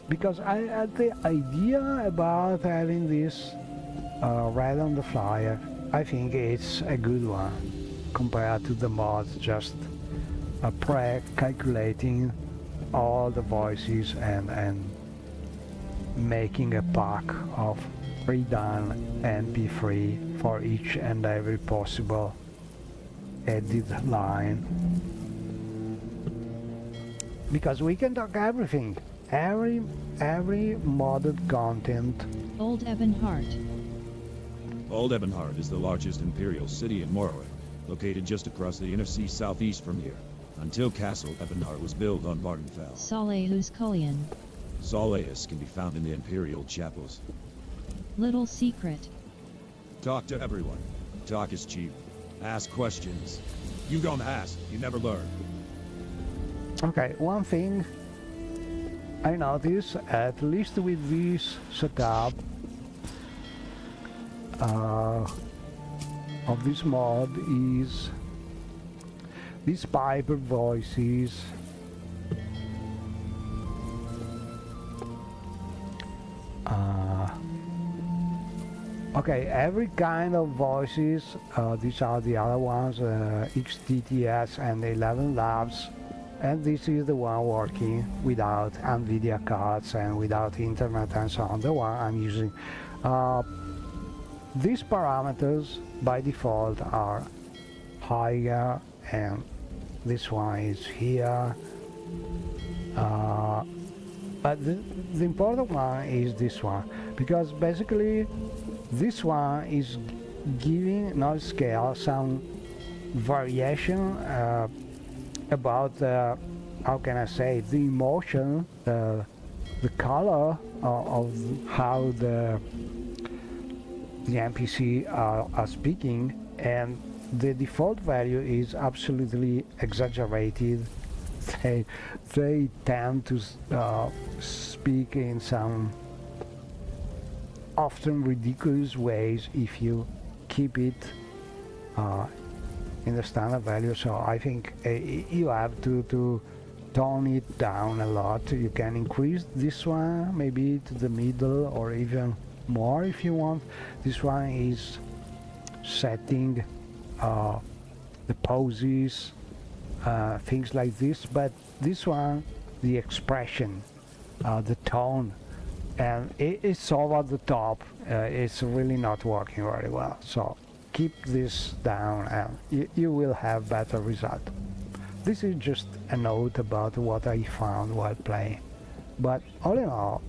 Because I had the idea about having this right on the fly. I think it's a good one compared to the mods just pre-calculating all the voices and making a pack of redone MP3 for each and every possible edit line. Because we can talk everything, every modded content. Old Ebonheart. Old Ebonheart is the largest imperial city in Morrowind, located just across the inner sea southeast from here. Until Castle Ebonheart was built on Bardenfell. Saleus Cullion. Saleus can be found in the Imperial Chapels. Little secret. Talk to everyone. Talk is cheap. Ask questions. You don't ask, you never learn. Okay, one thing I noticed, at least with this setup of this mod, is these Piper voices. Okay, every kind of voices, these are the other ones, XTTS and 11 Labs, and this is the one working without NVIDIA cards and without internet and so on, the one I'm using. These parameters by default are higher, and this one is here, but the important one is this one, because basically this one is giving noise scale some variation about how can I say, the emotion, the color of how the NPC are speaking, and the default value is absolutely exaggerated. They tend to speak in some often ridiculous ways if you keep it in the standard value. So I think you have to tone it down a lot. You can increase this one maybe to the middle or even more if you want. This one is setting the poses, things like this, but this one, the expression, the tone, and it's over the top. It's really not working very well. So keep this down and you will have better result. This is just a note about what I found while playing, but all in all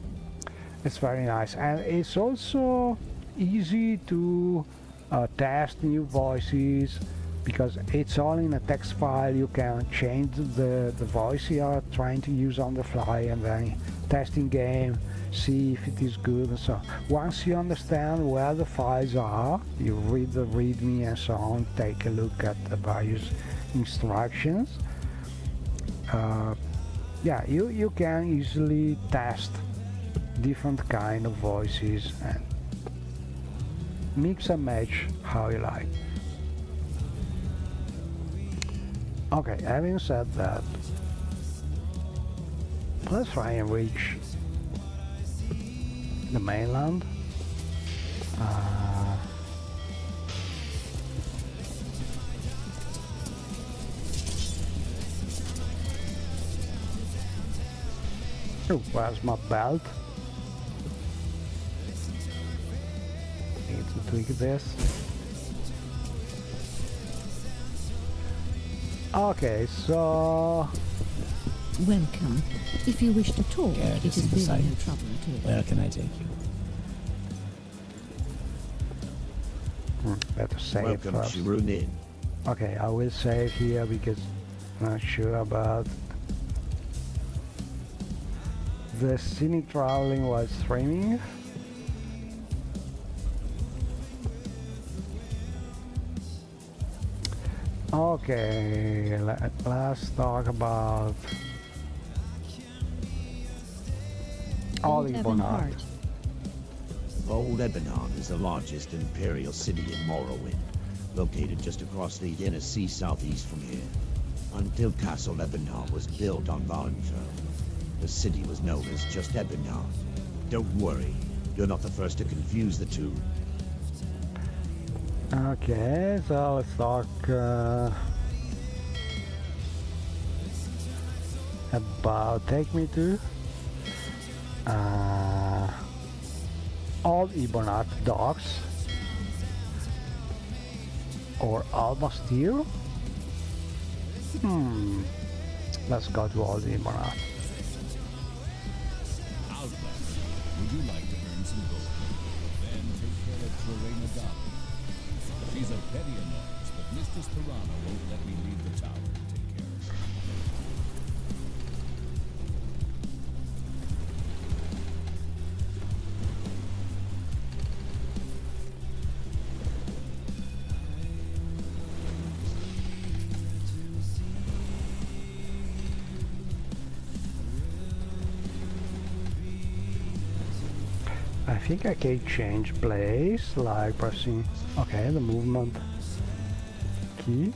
it's very nice, and it's also easy to test new voices because it's all in a text file. You can change the voice you are trying to use on the fly and then test in game, see if it is good and so on. Once you understand where the files are, you read the readme and so on, take a look at the various instructions. Yeah, you can easily test different kind of voices and mix and match how you like. Okay, having said that, let's try and reach the mainland. Oh, where's my belt? Need to tweak this. Okay, so... Welcome. If you wish to talk, it is really no trouble at all. Where can I take you? Better save Welcome first. to Runin. Okay, I will save here because I'm not sure about the scenic traveling while streaming. Okay, let's talk about Old Ebonheart. Old Ebonheart is the largest imperial city in Morrowind, located just across the inner sea southeast from here. Until Castle Ebonheart was built on Valenfell, the city was known as just Ebonheart. Don't worry, you're not the first to confuse the two. Okay, so let's talk about take me to Old Ebonheart docks or almost here. Let's go to Old Ebonheart. Would you like to earn some gold? Then take care of Trarena. She's a petty annoyance, but Mistress Piranha won't let me leave the tower to take care of her. I think I can change place, like pressing, okay, the movement key.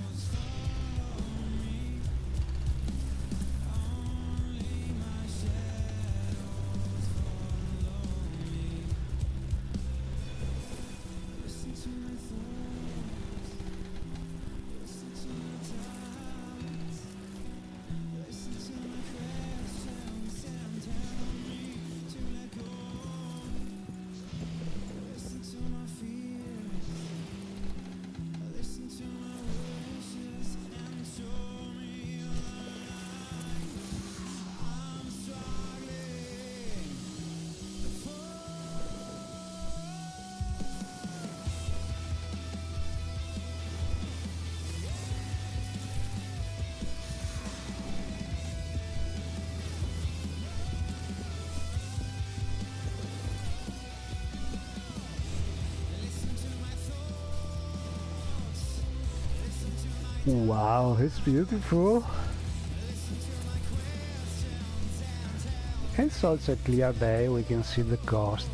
Wow, it's beautiful. It's also a clear day, we can see the coast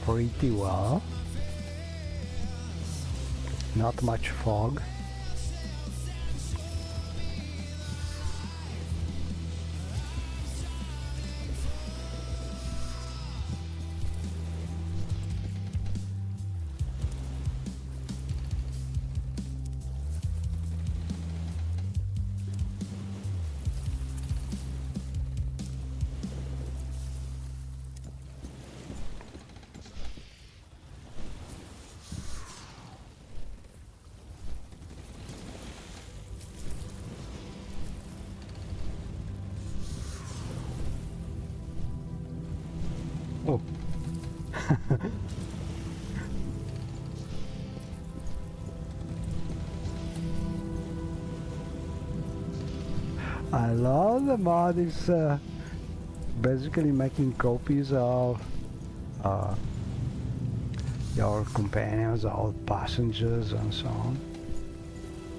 pretty well. Not much fog. Oh. I love the mod. It's basically making copies of your companions, all passengers and so on.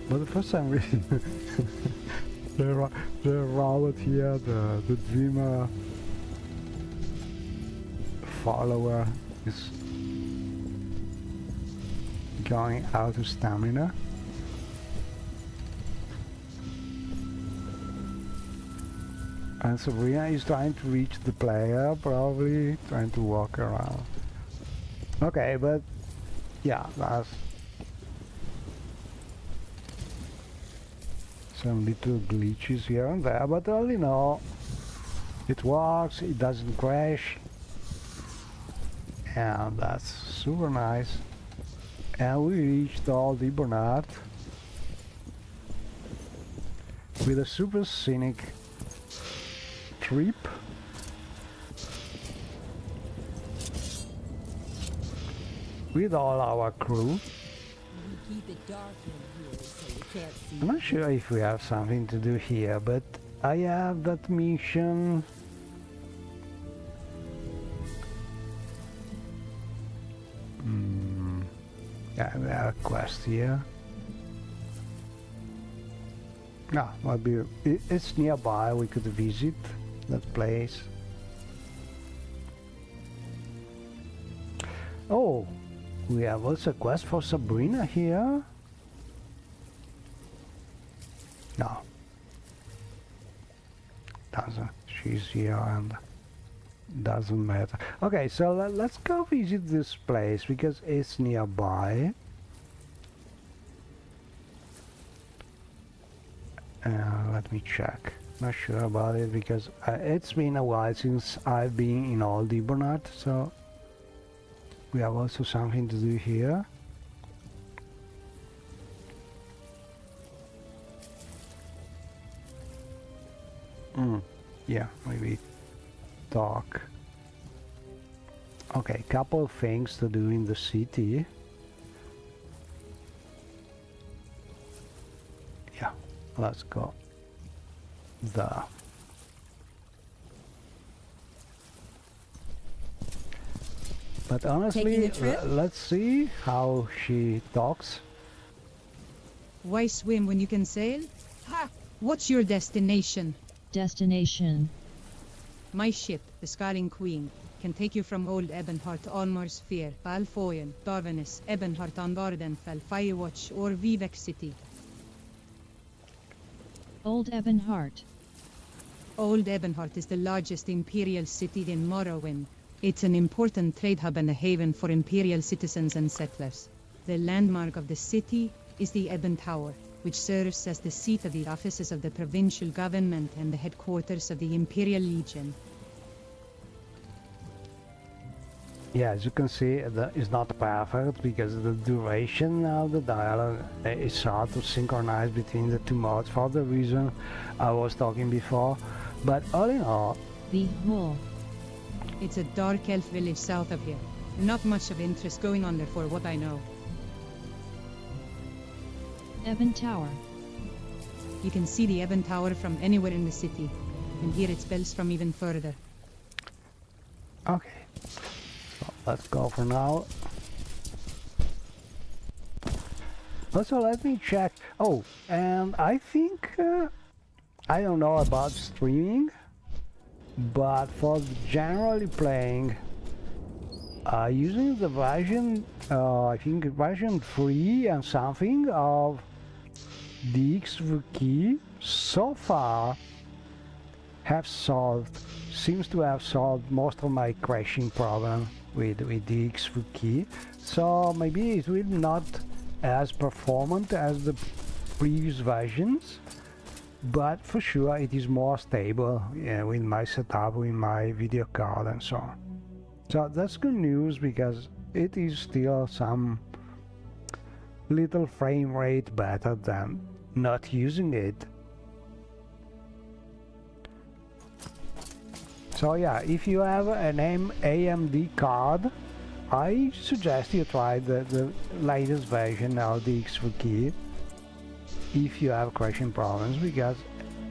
But for some reason the robot here, the dreamer follower is going out of stamina. And Sabrina is trying to reach the player, probably trying to walk around. Okay, but yeah, that's some little glitches here and there, but all in all, it works, it doesn't crash. And that's super nice. And we reached all the Bernard with a super scenic trip. With all our crew. Keep it dark in here so you can't see. I'm not sure if we have something to do here, but I have that mission. Yeah, we have a quest here. No, it's nearby, we could visit that place. Oh, we have also a quest for Sabrina here. No. Doesn't. She's here and doesn't matter. Okay, so let's go visit this place because it's nearby. Let me check. Not sure about it because it's been a while since I've been in Old Ibonat, so we have also something to do here. Yeah, maybe talk. Okay, couple of things to do in the city. Yeah, let's go there. But honestly, let's see how she talks. Why swim when you can sail? Ha! What's your destination? Destination. My ship, the Scarring Queen, can take you from Old Ebonheart to Almar's Sphere, Balfoyen, Darvanis, Ebonheart on Vardenfell, Firewatch, or Vivek City. Old Ebonheart. Old Ebonheart is the largest imperial city in Morrowind. It's an important trade hub and a haven for imperial citizens and settlers. The landmark of the city is the Ebon Tower, which serves as the seat of the offices of the provincial government and the headquarters of the Imperial Legion. Yeah, as you can see, it's not perfect because the duration of the dialogue is hard to synchronize between the two modes for the reason I was talking before. But all in all, the whole. It's a dark elf village south of here. Not much of interest going on there for what I know. Ebon Tower. You can see the Ebon Tower from anywhere in the city, and hear its bells from even further. Okay, so let's go for now. Also, let me check. Oh, and I think I don't know about streaming, but for generally playing, using the version, I think version 3 and something of the XV key so far seems to have solved most of my crashing problem with the XV key. So maybe it will not as performant as the previous versions, but for sure it is more stable, yeah, with my setup, with my video card and so on. So that's good news, because it is still some little frame rate better than not using it. So yeah, if you have an AMD card, I suggest you try the latest version of the XV key if you have crashing problems, because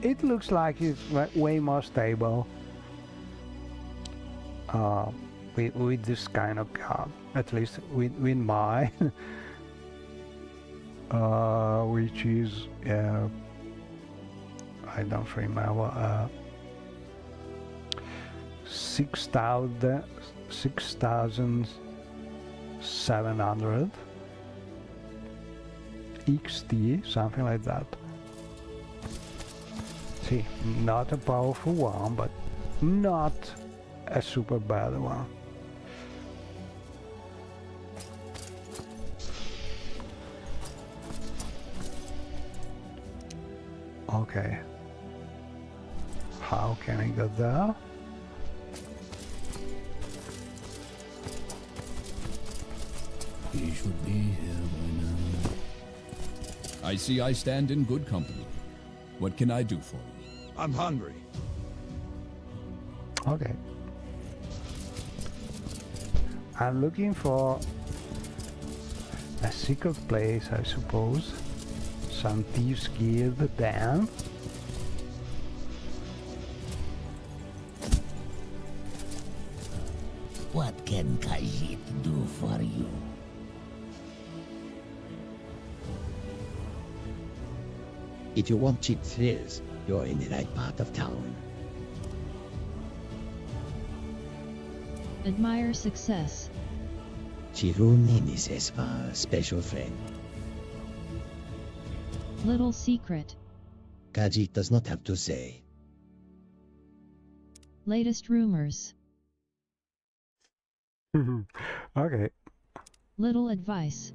it looks like it's way more stable with this kind of card, at least with mine, which is I don't remember, 6700 XT, something like that. See, not a powerful one, but not a super bad one. Okay, how can I go there? He should be here by now. I see I stand in good company. What can I do for you? I'm hungry. Okay. I'm looking for a secret place, I suppose. Some thieves' guild den. What can Khajiit do for you? If you want cheap thrills, you're in the right part of town. Admire success. Chirun is Espa, special friend. Little secret. Khajiit does not have to say. Latest rumors. Okay. Little advice.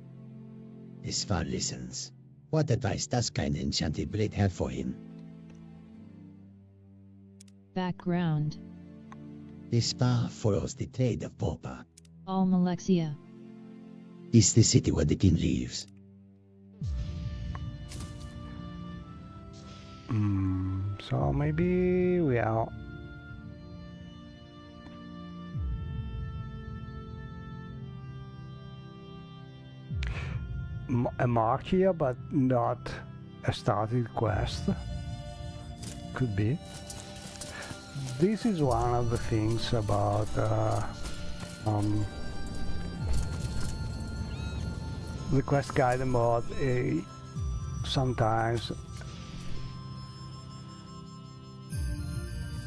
Espa listens. What advice does kind enchanted blade have for him? Background. Espa follows the trade of Popa. Almalexia. Is the city where the king lives. So maybe we are... a mark here, but not a started quest. Could be. This is one of the things about the quest guide mode. Sometimes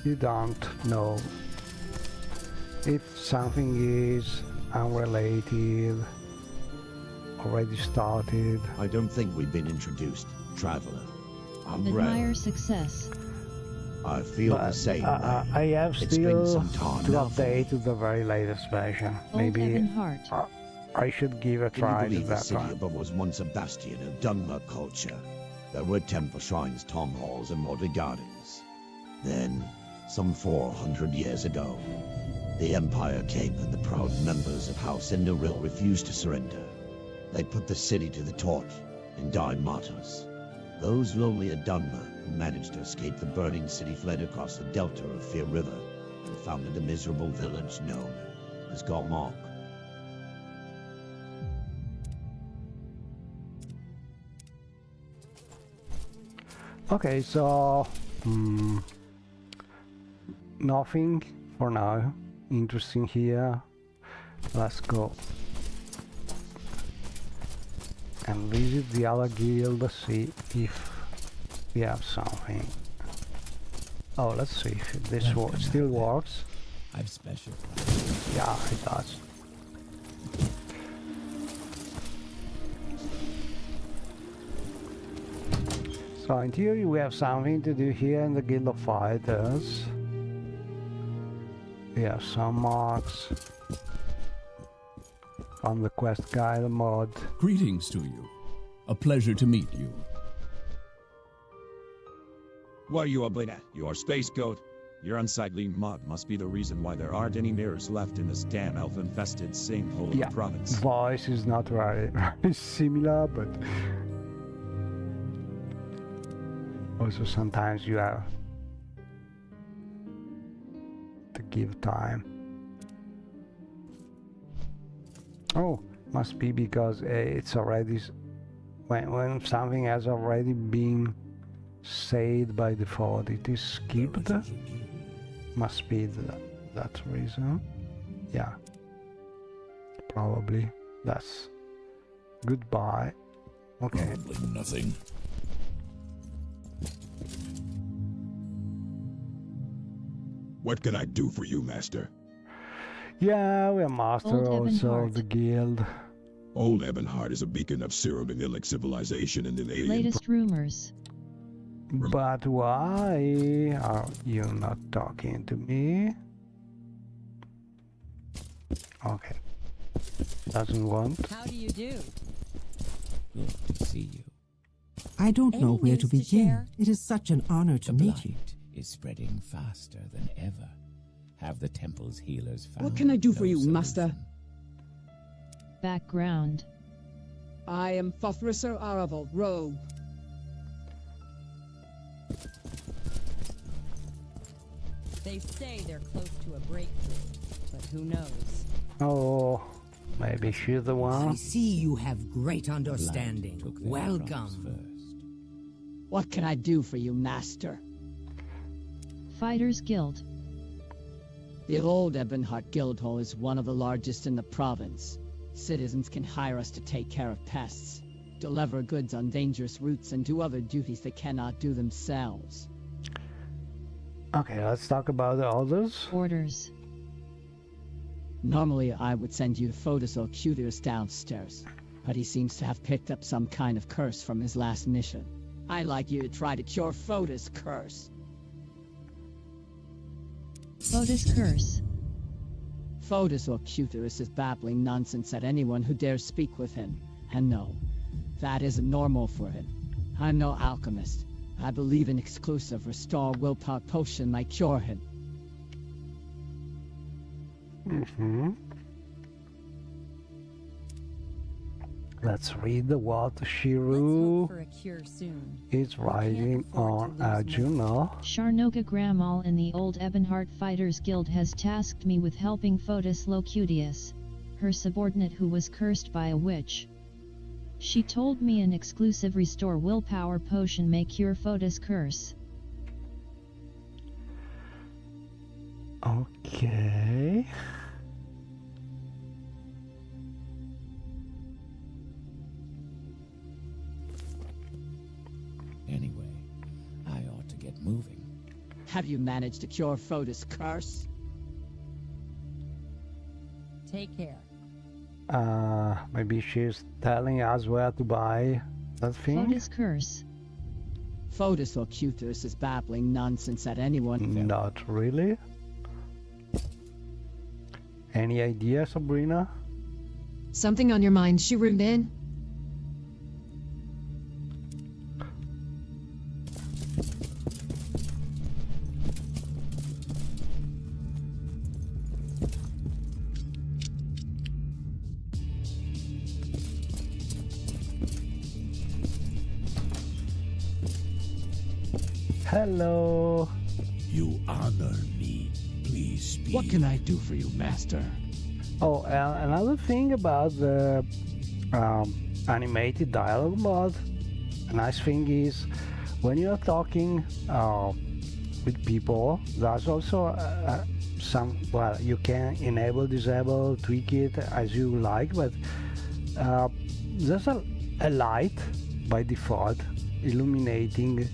you don't know if something is unrelated, already started. I don't think we've been introduced, traveler. I'm Admire success. I feel the same. I have It's still been some time to now. update to the very latest version. Old Maybe Ebonheart. I should give a Can you try to believe the that city one. above was once a bastion of Dunmer culture? There were temple shrines, town halls, and modern gardens. Then, some 400 years ago, the Empire came and the proud members of House Enderil refused to surrender. They put the city to the torch and died martyrs. Those lonely at Dunmer who managed to escape the burning city fled across the delta of Fear River and founded a miserable village known as Galmok. Okay, so nothing for now interesting here. Let's go and visit the other guild, see if we have something. Oh, let's see if this still works. I've specialized. Yeah, it does. So in theory we have something to do here in the Guild of Fighters. We have some marks on the quest guide mod. Greetings to you. A pleasure to meet you. What are you upping at? You are space goat? Your unsightly mod must be the reason why there aren't any mirrors left in this damn elf-infested sinkhole of the province. Voice is not very similar, but also sometimes you have to give time. Oh, must be because it's already when something has already been said by default, it is skipped. Must be that reason. Yeah, probably. That's goodbye. Okay. Probably nothing. What can I do for you, Master? Yeah, we're master also of the guild. Old Ebonheart is a beacon of Cyrodiilic civilization and an alien. Latest rumors. But why are you not talking to me? Okay. Doesn't want. How do you do? Good to see you. I don't know Any where to news to begin. share? It is such an honor to The meet you. blight is spreading faster than ever. Have the temple's healers found What can I do for no you, solution? Master? Background. I am Fothrisser Aravel, rogue. They say they're close to a breakthrough, but who knows? Oh, maybe she's the I one. see you have great understanding. Took their Welcome. crops first. What can I do for you, Master? Fighters Guild. The old Ebonheart Guildhall is one of the largest in the province. Citizens can hire us to take care of pests, deliver goods on dangerous routes, and do other duties they cannot do themselves. Okay, let's talk about the others. Orders. Normally, I would send you to Fotis Ocutius downstairs, but he seems to have picked up some kind of curse from his last mission. I'd like you to try to cure Fotis' curse. Fotis Curse. Fotis Ocutius is babbling nonsense at anyone who dares speak with him. And no, that isn't normal for him. I'm no alchemist. I believe an exclusive restore willpower potion might cure him. Let's read what Let's Shiru hope for a cure soon. is writing on a journal. Sharnoka Gramal in the Old Ebonheart Fighters Guild has tasked me with helping Fotis Locutius, her subordinate who was cursed by a witch. She told me an exclusive restore willpower potion may cure Fotis' curse. Okay. Anyway, I ought to get moving. Have you managed to cure Fotis' curse? Take care. Maybe she's telling us where to buy that thing. Fotis' curse. Fotis Ocutius is babbling nonsense at anyone. Not really. Any idea, Sabrina? Something on your mind, Shiruden? Hello. You honor me. Please speak. What can I do for you, Master? Oh, another thing about the animated dialogue mod. A nice thing is when you're talking with people, there's also some, well, you can enable, disable, tweak it as you like, but there's a a light by default, illuminating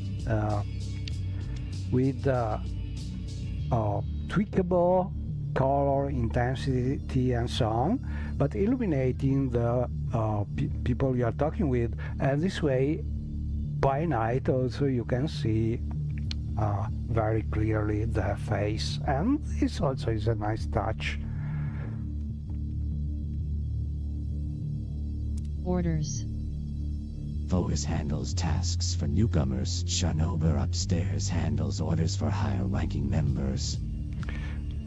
with tweakable color intensity and so on, but illuminating the people you are talking with, and this way by night also you can see very clearly their face, and this also is a nice touch. Orders. Focus handles tasks for newcomers. Chernobyl upstairs handles orders for higher-ranking members.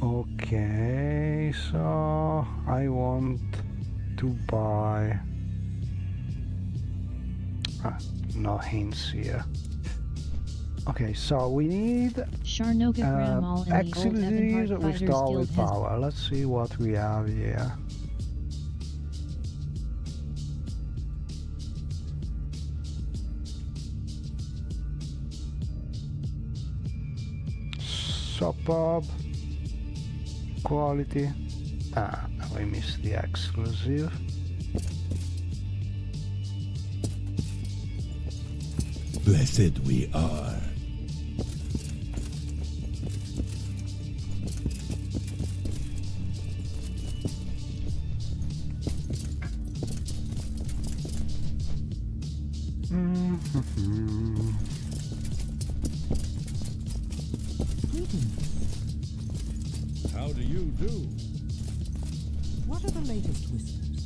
Okay, so I want to buy... no hints here. Okay, so we need auxiliaries with with power. Let's see what we have here. Superb quality. We missed the exclusive. Blessed we are. How do you do? What are the latest whispers?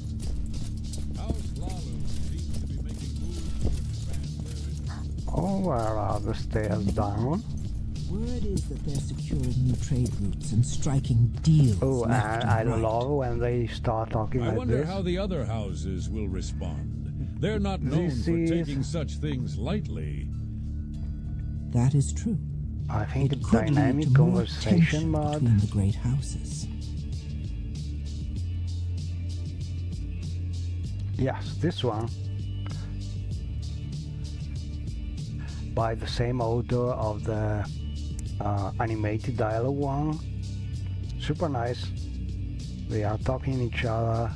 House Lalu seems to be making moves to expand their influence. Oh, where are the stairs down? Word is that they're securing new trade routes and striking deals. Oh, and I right. love when they start talking like I wonder this. how the other houses will respond. They're not known for taking such things lightly. That is true. I think It it's could lead dynamic to more conversation tension mode. between the great houses. Yes, this one. By the same author of the animated dialogue one. Super nice. They are talking each other.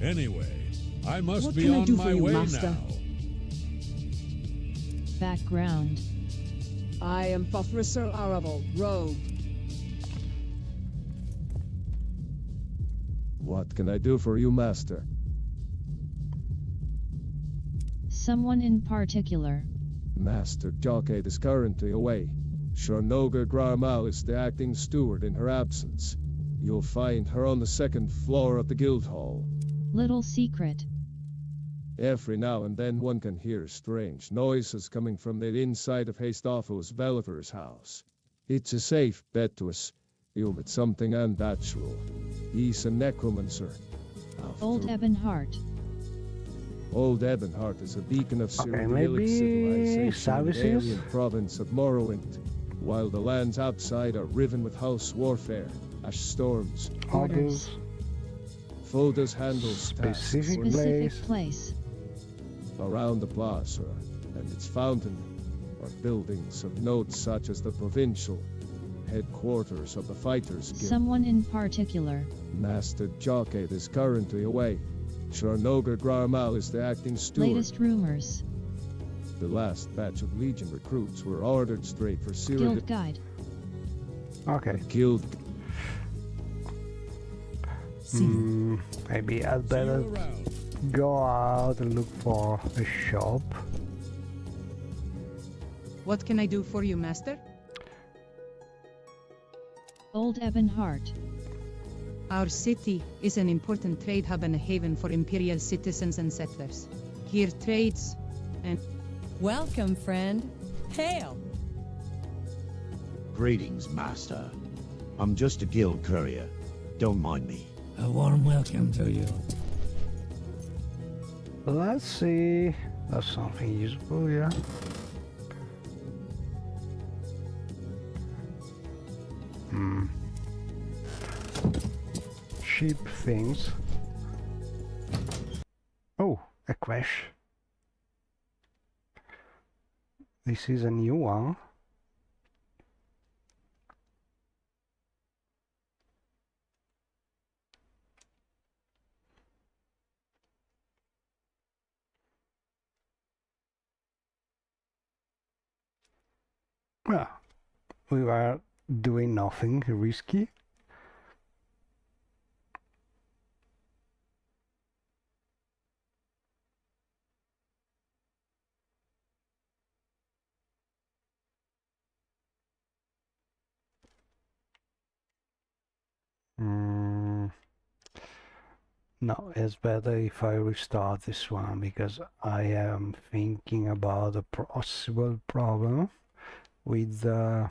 Anyway, I must What be can I on do my for you, way Master? now. Background. I am Professor Aravel, rogue. What can I do for you, Master? Someone in particular. Master Jockey is currently away. Chernobyl Gramal is the acting steward in her absence. You'll find her on the second floor of the guild hall. Little secret. Every now and then one can hear strange noises coming from the inside of Hastofo's Belliver's house. It's a safe bet to assume it's something unnatural. He's a necromancer. Old Ebonheart. Old Ebonheart is a beacon of Cyrillic maybe civilization in the services? alien province of Morrowind, while the lands outside are riven with house warfare, ash storms. Orders. Folders handles tasks Specific place. around the plaza and its fountain are buildings of note such as the provincial headquarters of the Fighters Guild. Someone in particular. Master Jockey is currently away. Chernobyl Gramal is the acting steward. Latest rumors. The last batch of Legion recruits were ordered straight for Syria. Guild guide. Okay. Guild. Maybe I'd better go out and look for a shop. What can I do for you, Master? Old Ebonheart. Our city is an important trade hub and a haven for Imperial citizens and settlers. Here trades and... Welcome, friend. Hail! Greetings, Master. I'm just a guild courier. Don't mind me. A warm welcome to you. Let's see. That's something useful, yeah. Cheap things. Oh, a crash. This is a new one. Well, we were doing nothing risky. No, it's better if I restart this one because I am thinking about a possible problem with the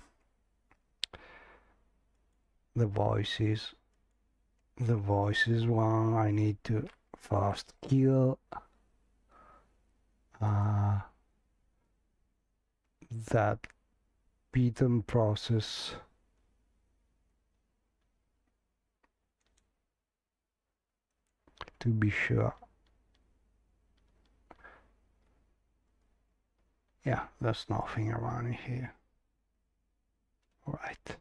voices. The voices one I need to first kill that beaten process. To be sure. Yeah, there's nothing around here. Right.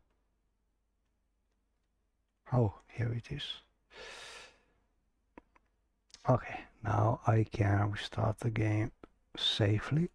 Oh, here it is. Okay, now I can restart the game safely.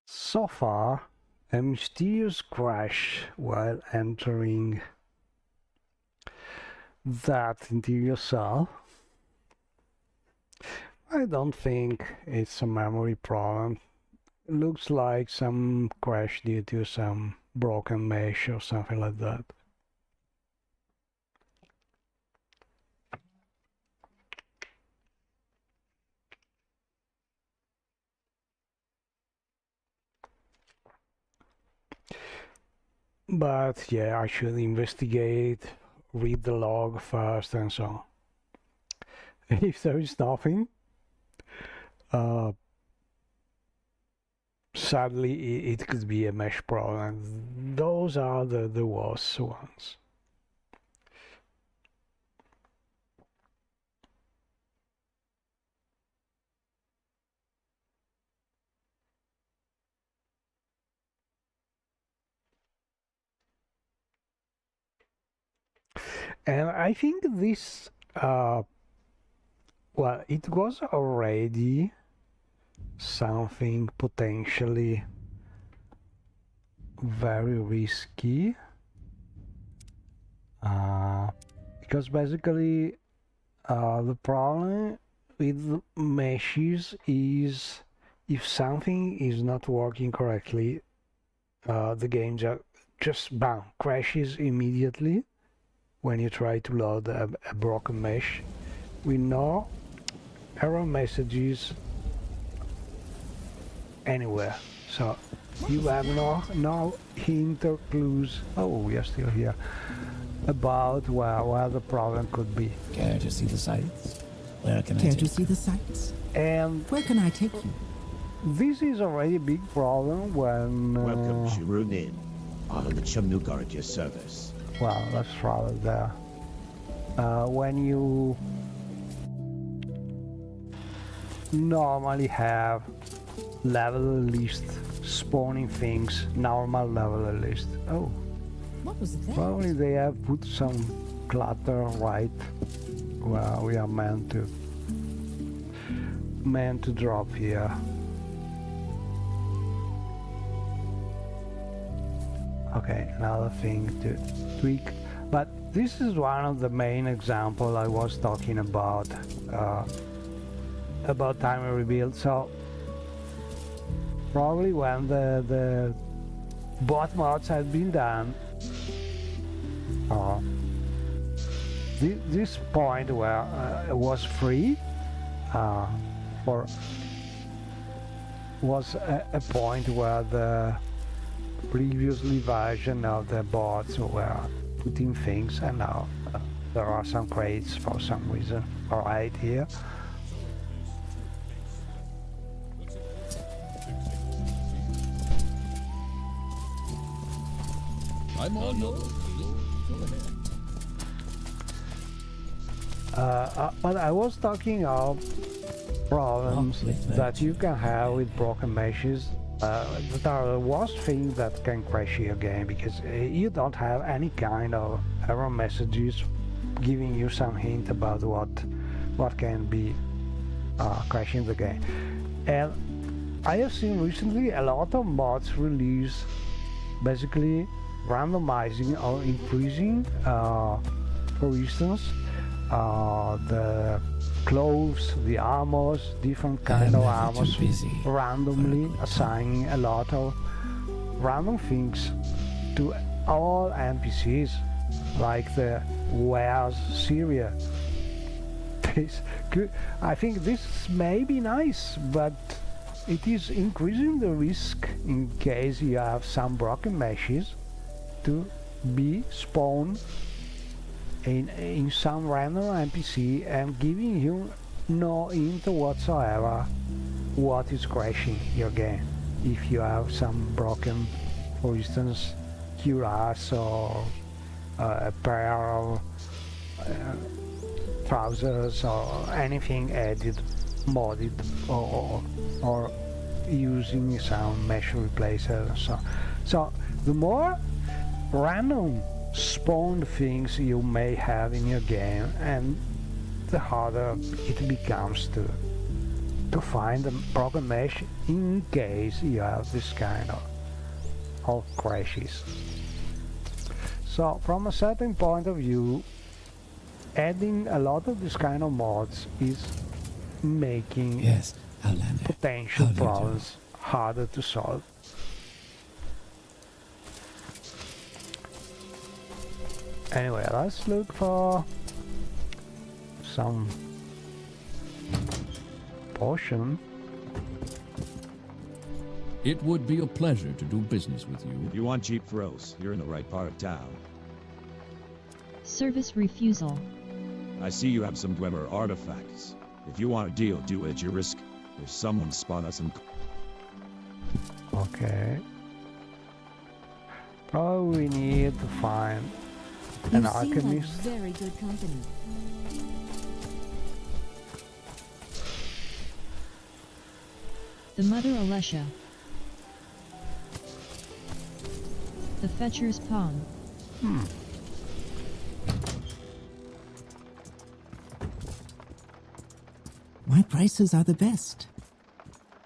So far, a mysterious crash while entering that interior cell. I don't think it's a memory problem. It looks like some crash due to some broken mesh or something like that. But yeah, I should investigate, read the log first and so on. If there is nothing, sadly it could be a mesh problem. Those are the worst ones. And I think this, well, it was already something potentially very risky. Because basically the problem with meshes is if something is not working correctly, the game just bam, crashes immediately when you try to load a broken mesh with no error messages anywhere. So you have no hint or clues. Oh, we are still here. About where the problem could be. Care to see the sights? Where can I Care take to see the sights? And Where can I take you? this is already a big problem when... Welcome to Runin. All of the Chamnugar at your service. Well, let's travel there. When you normally have level list spawning things, normal level list. Oh, What was that? probably they have put some clutter right where we are meant to drop here. Okay, another thing to tweak, but this is one of the main example I was talking about time rebuild. So probably when the bot mods have been done, this point where it was free for was a point where the previously version of the bots were putting things, and now there are some crates for some reason right here. I'm all yours. Go ahead. But I was talking of problems that you can have with broken meshes. That are the worst thing that can crash your game, because you don't have any kind of error messages giving you some hint about what can be crashing the game. And I have seen recently a lot of mods release basically randomizing or increasing, for instance, the clothes, the armors, different kind of armors, randomly assigning a lot of random things to all NPCs, like the Wares Syria. I think this may be nice, but it is increasing the risk in case you have some broken meshes to be spawned in some random NPC and giving you no hint whatsoever what is crashing your game. If you have some broken, for instance, cuirass or a pair of trousers or anything added, modded, or using some mesh replacer. So the more random spawned things you may have in your game, and the harder it becomes to find a broken mesh in case you have this kind of crashes. So from a certain point of view, adding a lot of this kind of mods is making potential problems harder to solve. Anyway, let's look for some potion. It would be a pleasure to do business with you. If you want cheap throws, you're in the right part of town. Service refusal. I see you have some Dwemer artifacts. If you want a deal, do it at your risk. If someone spot us and... Okay. Probably we need to find an alchemist. Very good company. The Mother Alessia. The Fetcher's Pawn. My prices are the best.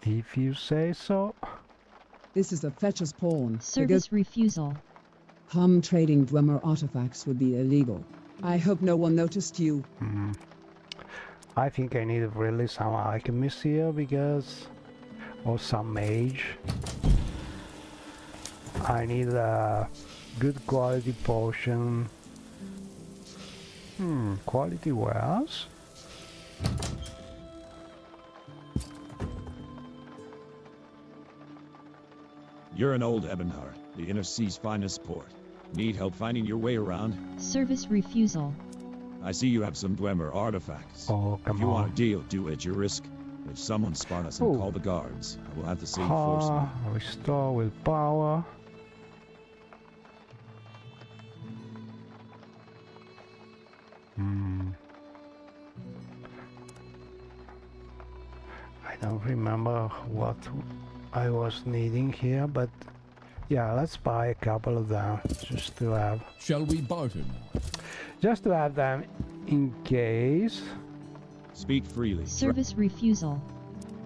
If you say so. This is a fetcher's pawn. Service refusal. Trading Dwemer artifacts would be illegal. I hope no one noticed you. I think I need really some alchemist here, because... or some mage. I need a good quality potion. Quality wares? You're an old Ebonheart, the Inner Sea's finest port. Need help finding your way around? Service refusal. I see you have some Dwemer artifacts. Oh, come on. If you want a deal, do it at your risk. If someone spot us and call the guards, I will have to say enforcement. Restore willpower. I don't remember what I was needing here, but yeah, let's buy a couple of them just to have. Shall we barter now? Just to have them in case. Speak freely. Service refusal.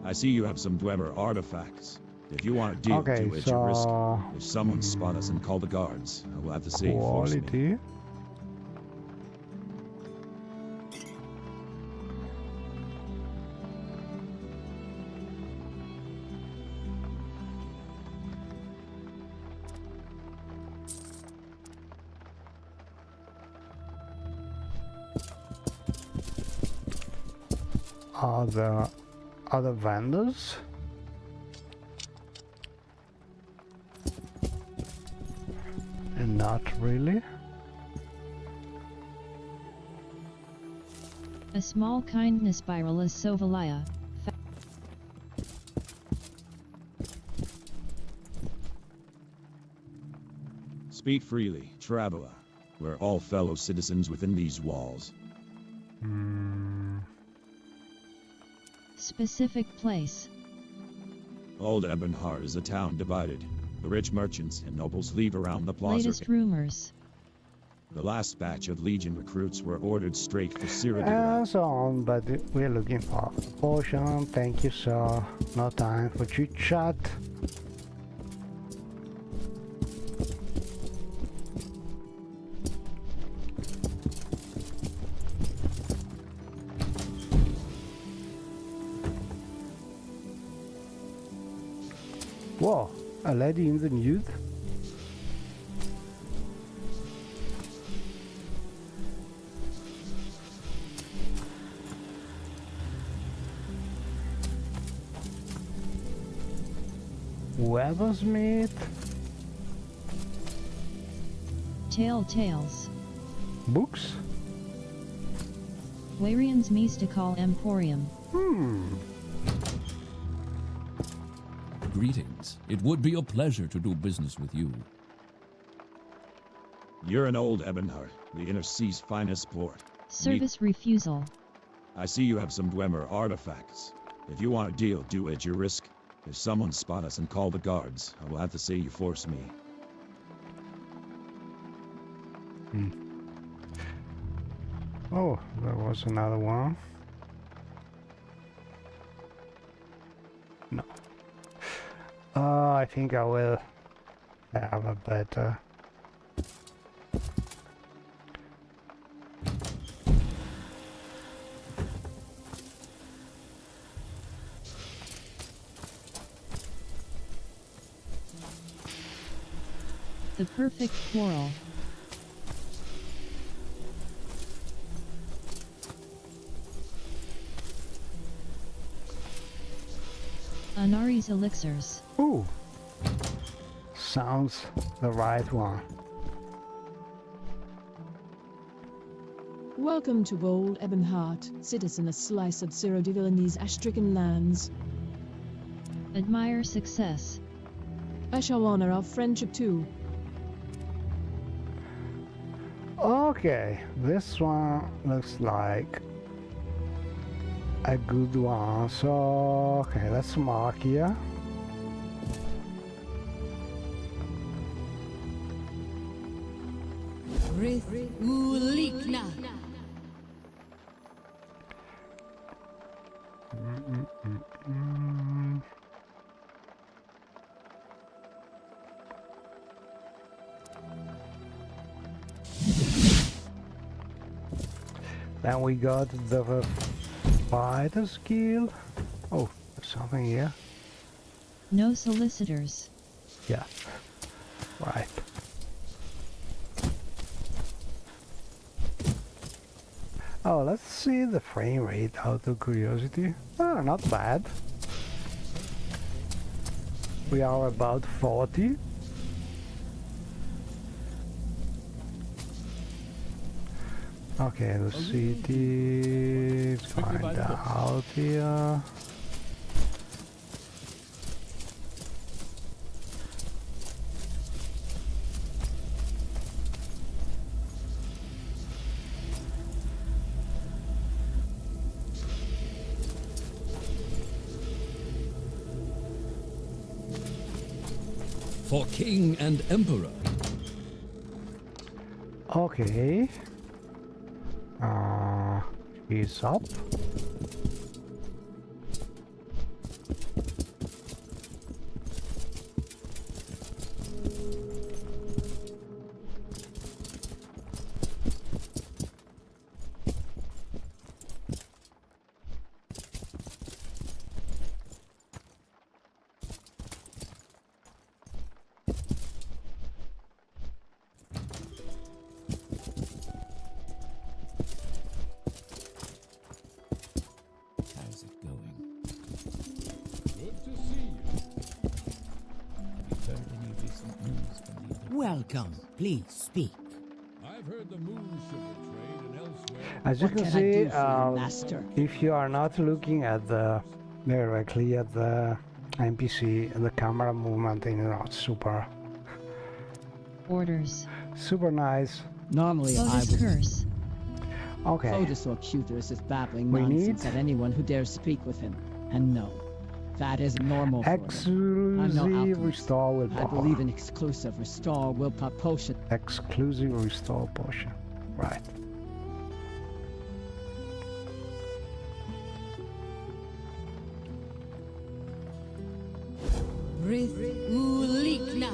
I see you have some Dwemer artifacts. If you want a deal, do it at your risk. If someone spot us and call the guards, I will have to say enforcement. Quality. are there other vendors? And not really. A small kindness spiral is Sovalia. Speak freely, traveler. We're all fellow citizens within these walls. Specific place. Old Ebonheart is a town divided. The rich merchants and nobles leave around the plaza. Latest rumors. The last batch of Legion recruits were ordered straight for Cyrodiil. And so on, but we're looking for a potion. Thank you, sir. No time for chit chat. Whoa, a lady in the nude? Weber's meat? Tales. Books? Wairian's Mystical Emporium. Greetings. It would be a pleasure to do business with you. You're an old Ebonheart, the Inner Sea's finest port. Service refusal. I see you have some Dwemer artifacts. If you want a deal, do it at your risk. If someone spot us and call the guards, I will have to say you forced me. Oh, there was another one. No. I think I will have a better. The perfect quarrel. Anari's elixirs. Ooh, sounds the right one. Welcome to Old Ebonheart, citizen a slice of Cyrodiil in these ash-stricken lands. Admire success. I shall honor our friendship too. Okay, this one looks like a good one. So, okay, let's mark here. Then we got the fighter skill. Oh, there's something here. No solicitors. Yeah, right. Oh, let's see the frame rate out of curiosity. Oh, not bad. We are about 40. Okay, the city is kinda out here. For king and emperor. Okay. He's up. Welcome. Please speak. I've heard the moon sugar trade and elsewhere. As you What can can I see, do for you, master? if you are not looking at the directly at the NPC, the camera movement is not super Orders. nice. Normally I Lotus would... curse. Okay. Fotis or Cuterus is babbling We nonsense need- at anyone who dares speak with him. And no, that isn't normal for him. I'm no Exclusive alchemist. restore I willpower. believe in exclusive restore willpower potion. Exclusive restore potion. Right. Ulikna.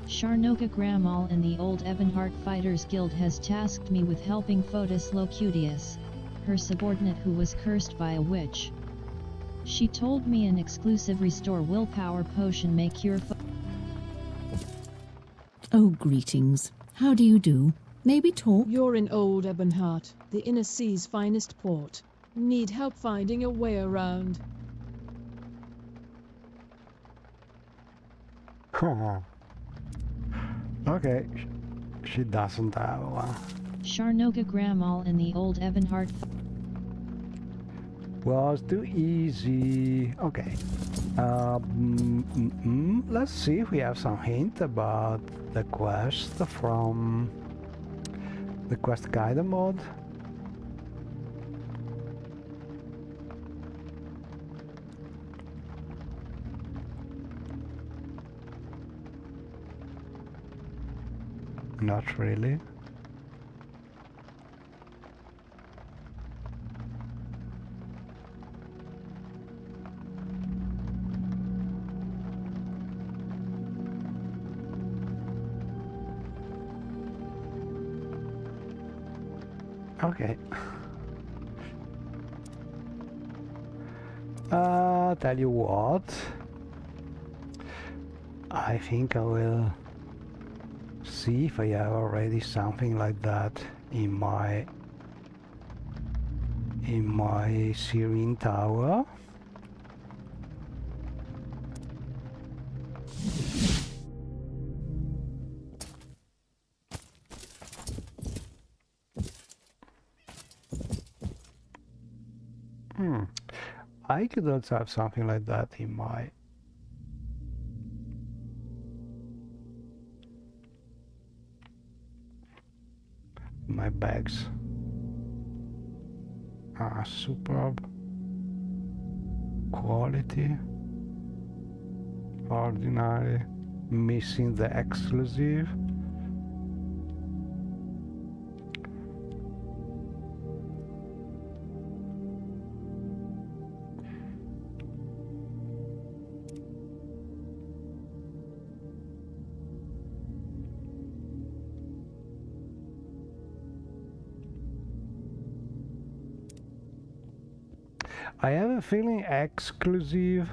Sharnoka Gramal in the Old Ebonheart Fighters Guild has tasked me with helping Fotis Locutius, her subordinate who was cursed by a witch. She told me an exclusive restore willpower potion may cure Oh, greetings. How do you do? Maybe talk? You're in Old Ebonheart, the Inner Sea's finest port. Need help finding a way around. Okay. She doesn't have one. Sharnoka Gramal in the Old Ebonheart. Was too easy. Okay. Let's see if we have some hint about the quest from the quest guide mod. Not really. Okay. Tell you what. I think I will see if I have already something like that in my Serene Tower. I could also have something like that in my bags. Superb quality, ordinary, missing the exclusive. I have a feeling exclusive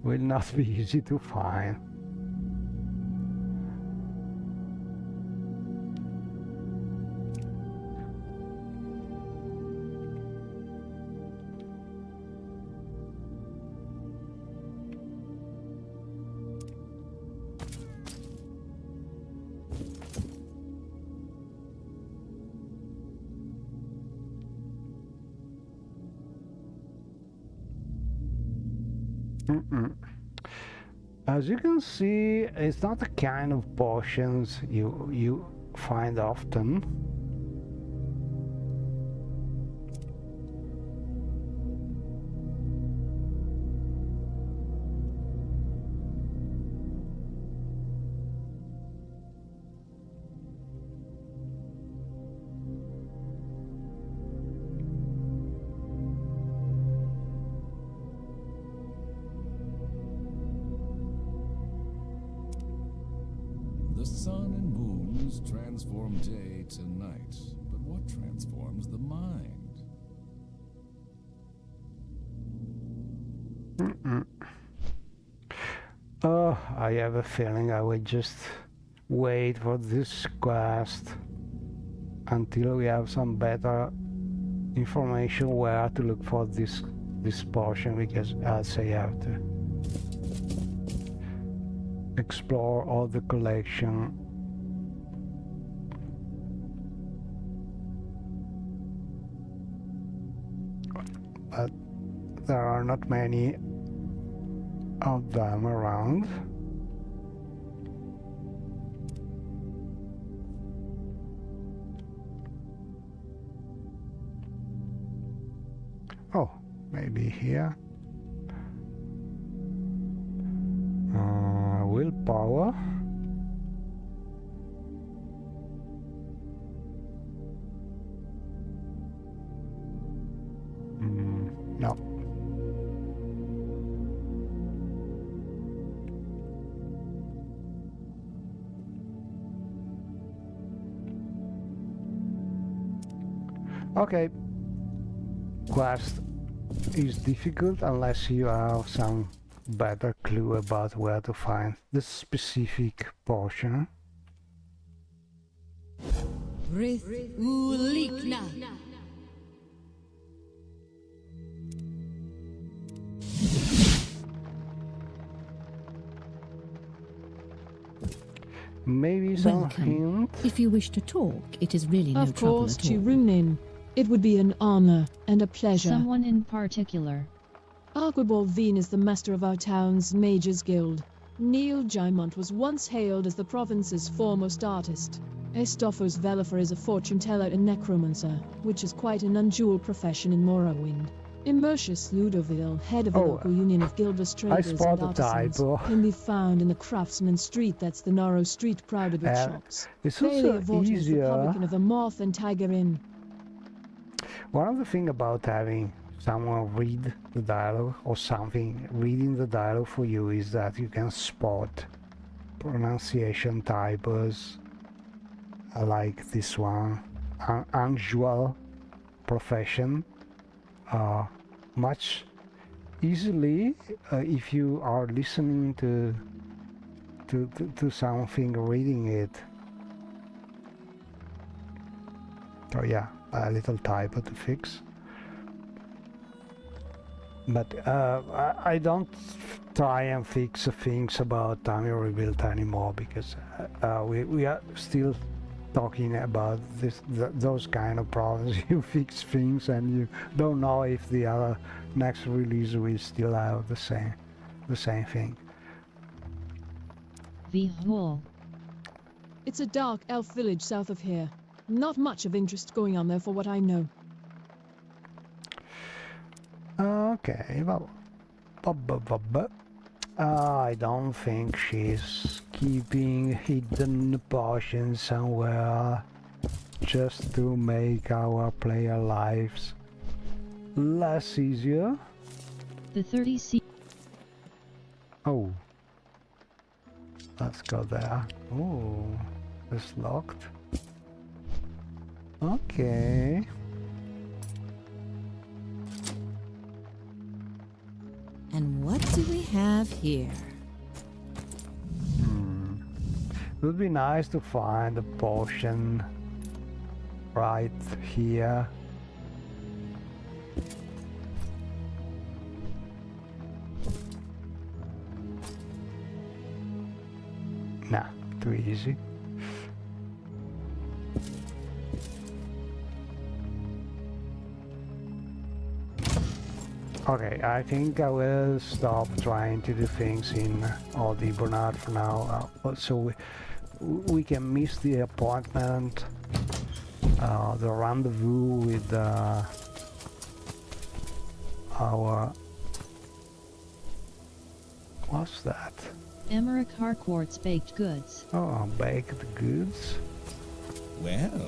will not be easy to find. As you can see, it's not the kind of potions you find often. The sun and moons transform day to night, but what transforms the mind? Oh, I have a feeling I will just wait for this quest until we have some better information where to look for this portion, because I'd say I have to explore all the collection. But there are not many of them around. Oh, maybe here. Willpower. No. Okay. Quest is difficult unless you have some better clue about where to find the specific portion. Maybe some hint. If you wish to talk, it is really no Of trouble course, at all. Chirunin. It would be an honor and a pleasure. Someone in particular. Archibald Veen is the master of our town's Mages Guild. Neil Gymont was once hailed as the province's foremost artist. Estofos Velifer is a fortune teller and necromancer, which is quite an unusual profession in Morrowind. Immersius Ludoville, head of the local union of guildless traders and artisans, can be found in the Craftsman Street. That's the narrow street crowded with shops. It's Bailey also Avot is easier. Republican of the Moth and Tiger Inn. One of the things about having someone read the dialogue or something reading the dialogue for you is that you can spot pronunciation typos like this one, unusual profession, much easily if you are listening to something, reading it. So yeah, a little typo to fix. But I don't try and fix things about Tamil Rebuilt anymore, because we are still talking about those kind of problems. You fix things and you don't know if the other next release will still have the same thing. Vihul. It's a dark elf village south of here. Not much of interest going on there for what I know. Okay, well, I don't think she's keeping hidden potions somewhere just to make our player lives less easier. The 30C. Oh, let's go there. Oh, it's locked. Okay. And what do we have here? It would be nice to find a potion right here. Nah, too easy. Okay, I think I will stop trying to do things in Audi Bernard for now. So we can miss the appointment, the rendezvous with our... What's that? Emmerich Harcourt's baked goods. Oh, baked goods? Well,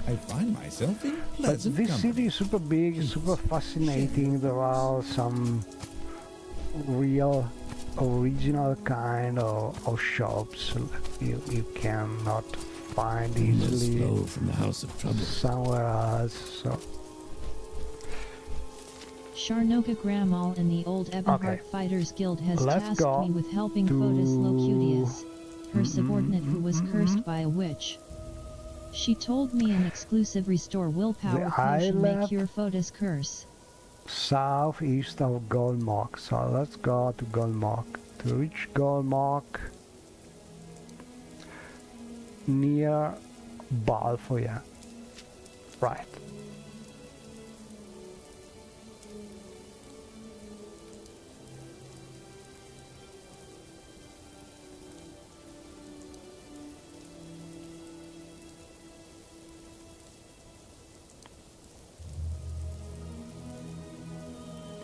I find myself in But pleasant this company. city is super big, super fascinating. There are some real original kind of shops you cannot find easily Slow from the House of Trouble. somewhere else. So Sharnoka Gramal and the Old Ebonheart Fighters Guild has Let's tasked go me with helping to- Fotis Locutius, her subordinate who was cursed by a witch. She told me an exclusive restore willpower The potion may island cure Fotis curse. southeast of Goldmark. So let's go to Goldmark. To reach Goldmark near Balfour. Right.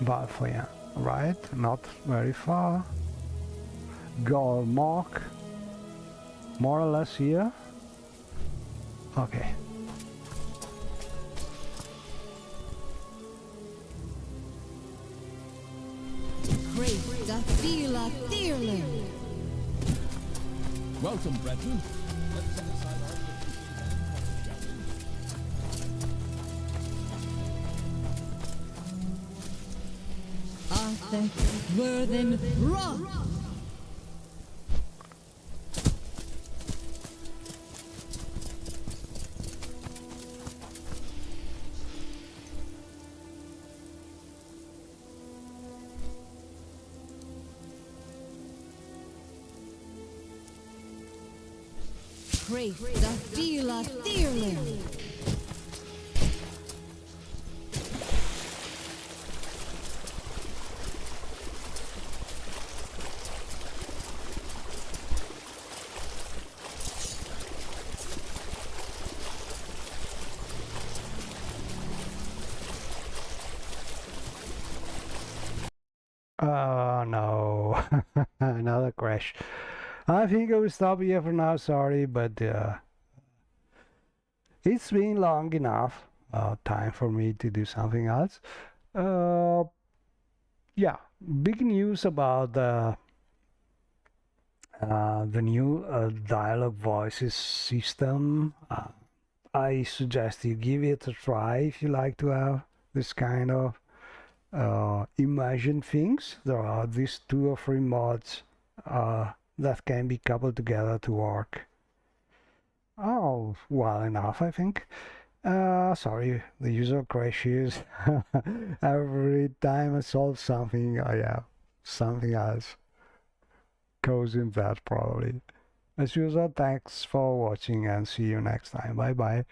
Balfour, right? Not very far. Goldmark, more or less here. Okay. Welcome, brethren. Let's set aside our differences and Arthur Worthen Rock. Crave the Fila Dearling. Oh no, another crash. I think I will stop here for now, sorry, but it's been long enough. Time for me to do something else. Yeah, big news about the new dialogue voices system. I suggest you give it a try if you like to have this kind of imagine things. There are these 2 or 3 mods that can be coupled together to work. Oh, well enough, I think. Sorry, the user crashes. Every time I solve something, I have something else causing that probably. As usual, thanks for watching and see you next time. Bye bye.